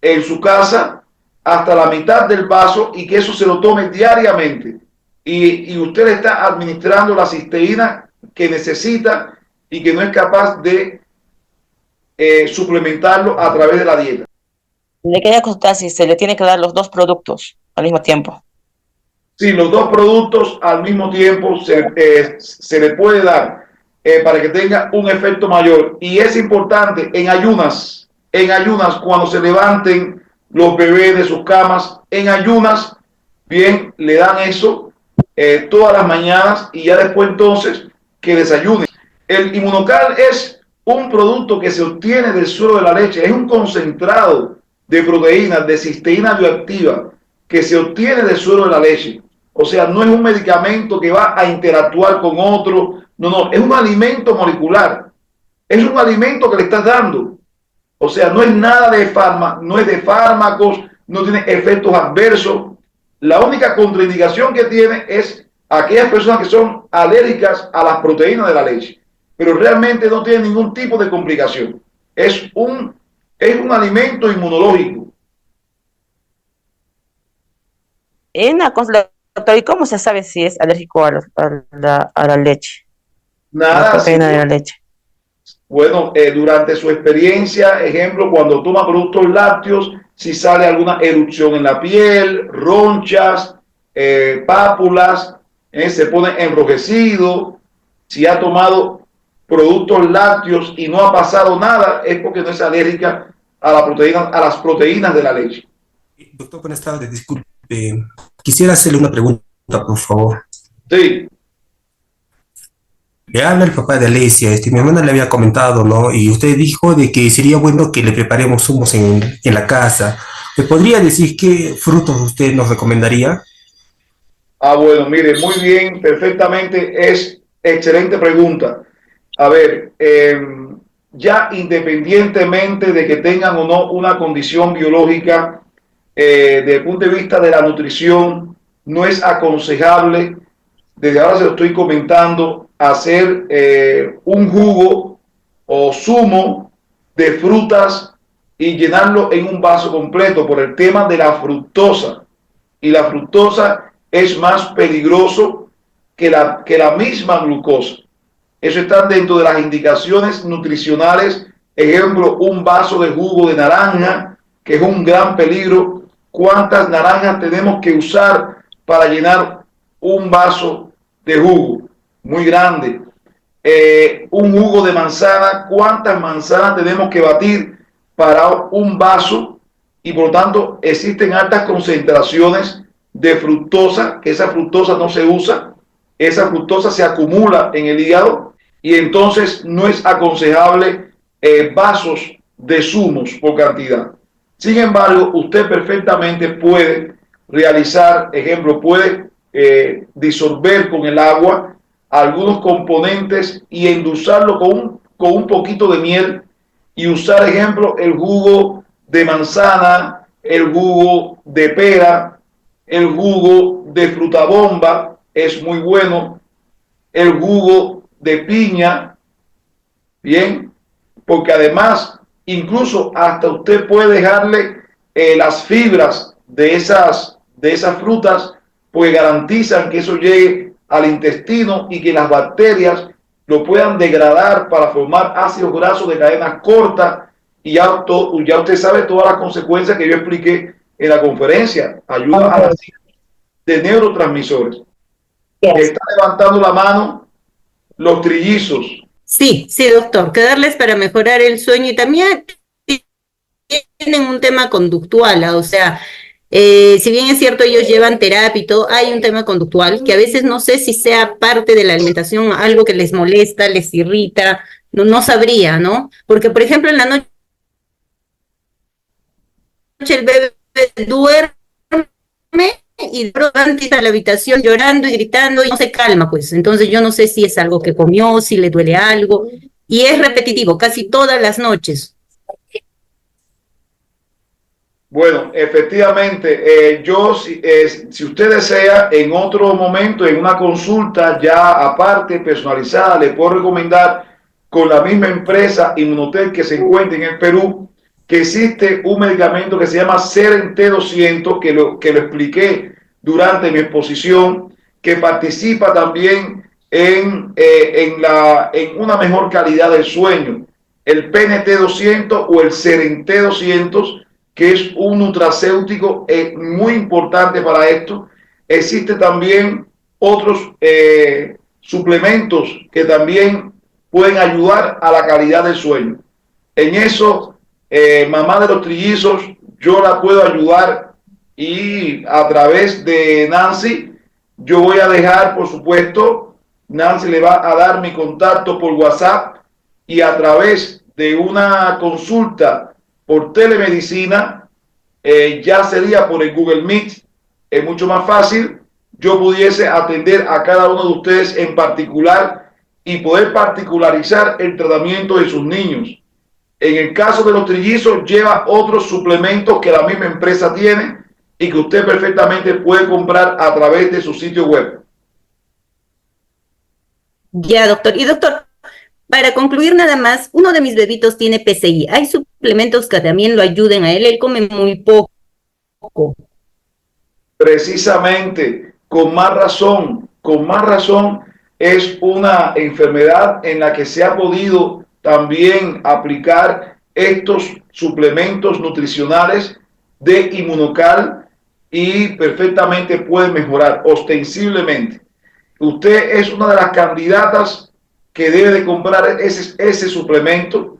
en su casa hasta la mitad del vaso y que eso se lo tome diariamente. Y usted está administrando la cisteína que necesita y que no es capaz de suplementarlo a través de la dieta. Le quería consultar si se le tiene que dar los 2 productos al mismo tiempo. Sí, los 2 productos al mismo tiempo se le puede dar para que tenga un efecto mayor. Y es importante en ayunas, cuando se levanten los bebés de sus camas, en ayunas, bien, le dan eso todas las mañanas y ya después entonces que desayunen. El inmunocal es un producto que se obtiene del suero de la leche, es un concentrado de proteínas, de cisteína bioactiva, que se obtiene del suero de la leche. O sea, no es un medicamento que va a interactuar con otro, no, es un alimento molecular, es un alimento que le estás dando. O sea, no es nada de no es de fármacos, no tiene efectos adversos. La única contraindicación que tiene es aquellas personas que son alérgicas a las proteínas de la leche, pero realmente no tiene ningún tipo de complicación. Es un alimento inmunológico. Una cosa, doctor, ¿y cómo se sabe si es alérgico a la leche? A la Nada, proteína de la leche. Bueno, durante su experiencia, ejemplo, cuando toma productos lácteos, si sale alguna erupción en la piel, ronchas, pápulas, se pone enrojecido, si ha tomado productos lácteos y no ha pasado nada, es porque no es alérgica a las proteínas de la leche. Doctor, buenas tardes, disculpe. Quisiera hacerle una pregunta, por favor. Sí. Le habla el papá de Alesia, mi hermana le había comentado, ¿no? Y usted dijo de que sería bueno que le preparemos humos en la casa. ¿Me podría decir qué frutos usted nos recomendaría? Bueno, mire, muy bien, perfectamente, es excelente pregunta. A ver, ya independientemente de que tengan o no una condición biológica, desde el punto de vista de la nutrición, no es aconsejable, desde ahora se lo estoy comentando, hacer un jugo o zumo de frutas y llenarlo en un vaso completo por el tema de la fructosa. Y la fructosa es más peligroso que la misma glucosa. Eso está dentro de las indicaciones nutricionales. Ejemplo, un vaso de jugo de naranja, que es un gran peligro. ¿Cuántas naranjas tenemos que usar para llenar un vaso de jugo? Muy grande. Un jugo de manzana, ¿cuántas manzanas tenemos que batir para un vaso? Y por lo tanto existen altas concentraciones de fructosa, que esa fructosa no se usa, esa fructosa se acumula en el hígado y entonces no es aconsejable vasos de zumos por cantidad. Sin embargo, usted perfectamente puede realizar, ejemplo, puede disolver con el agua algunos componentes y endulzarlo con un poquito de miel y usar, ejemplo, el jugo de manzana, el jugo de pera, el jugo de fruta bomba, es muy bueno, el jugo de piña, bien, porque además, incluso hasta usted puede dejarle las fibras de esas frutas, pues garantizan que eso llegue al intestino y que las bacterias lo puedan degradar para formar ácidos grasos de cadenas cortas y ya usted sabe todas las consecuencias que yo expliqué en la conferencia. Ayuda a la de neurotransmisores. Está levantando la mano los trillizos. Sí, sí, doctor, que darles para mejorar el sueño y también tienen un tema conductual, o sea, Si bien es cierto, ellos llevan terapia y todo, hay un tema conductual que a veces no sé si sea parte de la alimentación, algo que les molesta, les irrita, no sabría, ¿no? Porque, por ejemplo, en la noche el bebé duerme y de pronto entra a la habitación llorando y gritando y no se calma, pues. Entonces yo no sé si es algo que comió, si le duele algo, y es repetitivo, casi todas las noches. Bueno, efectivamente, si usted desea, en otro momento, en una consulta ya aparte, personalizada, le puedo recomendar con la misma empresa Inmunotech que se encuentra en el Perú, que existe un medicamento que se llama Seren T200, que lo expliqué durante mi exposición, que participa también en una mejor calidad del sueño. El PNT200 o el Seren T200, que es un nutracéutico muy importante para esto. Existe también otros suplementos que también pueden ayudar a la calidad del sueño. En eso, mamá de los trillizos, yo la puedo ayudar, y a través de Nancy, yo voy a dejar, por supuesto, Nancy le va a dar mi contacto por WhatsApp, y a través de una consulta por telemedicina, ya sería por el Google Meet, es mucho más fácil. Yo pudiese atender a cada uno de ustedes en particular y poder particularizar el tratamiento de sus niños. En el caso de los trillizos, lleva otros suplementos que la misma empresa tiene y que usted perfectamente puede comprar a través de su sitio web. Ya, doctor. Y doctor, para concluir nada más, uno de mis bebitos tiene PCI. Hay suplementos que también lo ayuden a él come muy poco. Precisamente, con más razón, es una enfermedad en la que se ha podido también aplicar estos suplementos nutricionales de Inmunocal, y perfectamente puede mejorar ostensiblemente. Usted es una de las candidatas que debe de comprar ese suplemento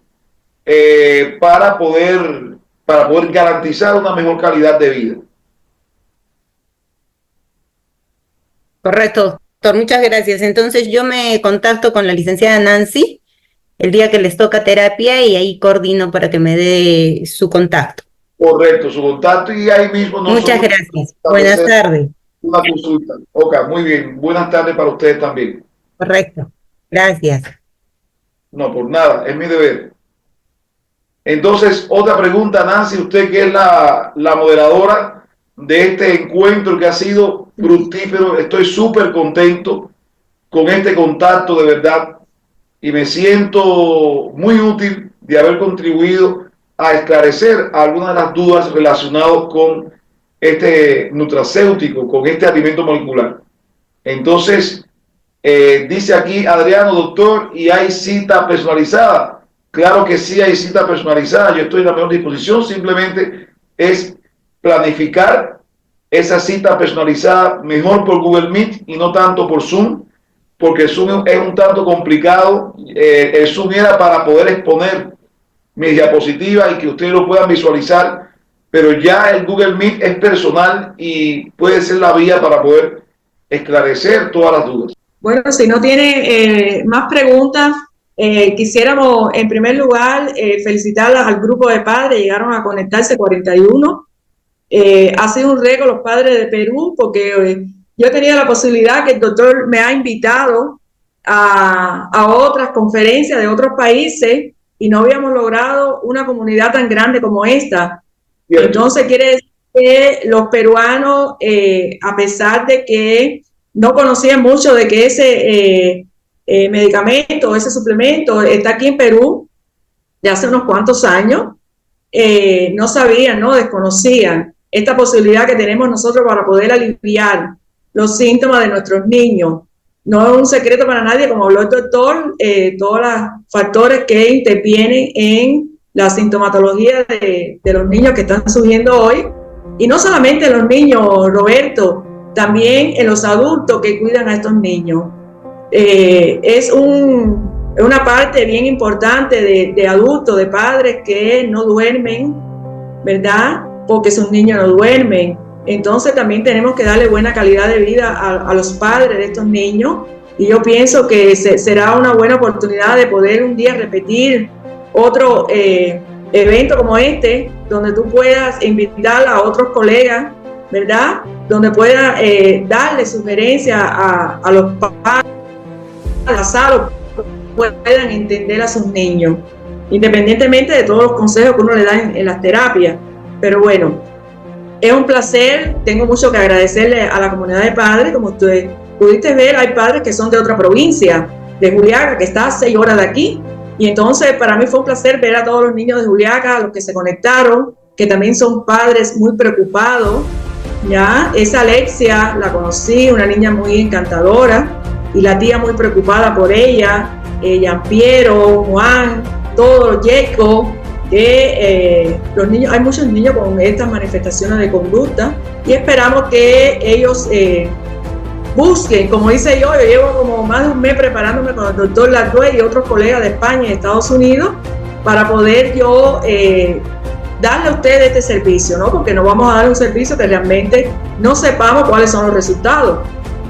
para poder garantizar una mejor calidad de vida. Correcto, doctor. Muchas gracias. Entonces yo me contacto con la licenciada Nancy el día que les toca terapia y ahí coordino para que me dé su contacto. Correcto, su contacto, y ahí mismo Muchas gracias. Buenas tardes. Una consulta. Ok, muy bien. Buenas tardes para ustedes también. Correcto. Gracias. No, por nada, es mi deber. Entonces, otra pregunta, Nancy, usted que es la moderadora de este encuentro que ha sido fructífero. Estoy súper contento con este contacto, de verdad, y me siento muy útil de haber contribuido a esclarecer algunas de las dudas relacionadas con este nutracéutico, con este alimento molecular. Entonces, dice aquí Adriano, doctor, ¿y hay cita personalizada? Claro que sí, hay cita personalizada. Yo estoy en la mejor disposición. Simplemente es planificar esa cita personalizada, mejor por Google Meet y no tanto por Zoom, porque el Zoom es un tanto complicado. El Zoom era para poder exponer mis diapositivas y que ustedes lo puedan visualizar, pero ya el Google Meet es personal y puede ser la vía para poder esclarecer todas las dudas. Bueno, si no tiene más preguntas, quisiéramos en primer lugar felicitarlas al grupo de padres. Llegaron a conectarse 41. Ha sido un récord los padres de Perú, porque yo he tenido la posibilidad que el doctor me ha invitado a otras conferencias de otros países y no habíamos logrado una comunidad tan grande como esta. Bien. Entonces quiere decir que los peruanos, a pesar de que no conocían mucho de que ese medicamento, ese suplemento está aquí en Perú de hace unos cuantos años, no sabían, no desconocían esta posibilidad que tenemos nosotros para poder aliviar los síntomas de nuestros niños. No es un secreto para nadie, como habló el doctor, todos los factores que intervienen en la sintomatología de los niños que están surgiendo hoy. Y no solamente en los niños, Roberto, también en los adultos que cuidan a estos niños. Es una parte bien importante de adultos, de padres que no duermen, ¿verdad? porque sus niños no duermen. Entonces también tenemos que darle buena calidad de vida a los padres de estos niños, y yo pienso que será una buena oportunidad de poder un día repetir otro evento como este, donde tú puedas invitar a otros colegas, ¿verdad? Donde puedas darle sugerencias a los padres, puedan entender a sus niños, independientemente de todos los consejos que uno le da en las terapias. Pero bueno, es un placer, tengo mucho que agradecerle a la comunidad de padres. Como ustedes pudiste ver, hay padres que son de otra provincia, de Juliaca, que está a 6 horas de aquí, y entonces para mí fue un placer ver a todos los niños de Juliaca, los que se conectaron, que también son padres muy preocupados. Ya, esa Alexia la conocí, una niña muy encantadora, y la tía muy preocupada por ella, Jean-Piero, Juan, todos, Jacob, que los niños, hay muchos niños con estas manifestaciones de conducta, y esperamos que ellos busquen, como hice yo llevo como más de un mes preparándome con el doctor Lardue y otros colegas de España y Estados Unidos para poder yo darle a ustedes este servicio, ¿no? Porque no vamos a dar un servicio que realmente no sepamos cuáles son los resultados,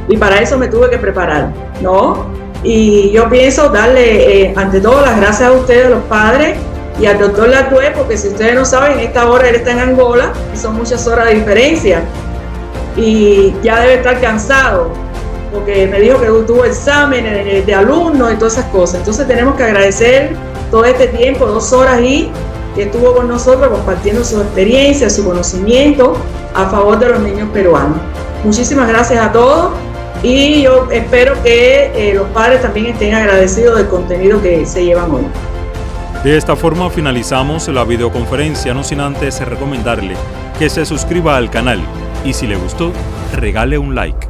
y para eso me tuve que preparar, ¿no? Y yo pienso darle ante todo las gracias a ustedes, los padres, y al doctor Lardue, porque si ustedes no saben, en esta hora él está en Angola y son muchas horas de diferencia, y ya debe estar cansado, porque me dijo que tuvo exámenes de alumnos y todas esas cosas. Entonces tenemos que agradecer todo este tiempo, 2 horas y que estuvo con nosotros compartiendo su experiencia, su conocimiento a favor de los niños peruanos. Muchísimas gracias a todos, y yo espero que los padres también estén agradecidos del contenido que se llevan hoy. De esta forma finalizamos la videoconferencia, no sin antes recomendarle que se suscriba al canal y si le gustó, regale un like.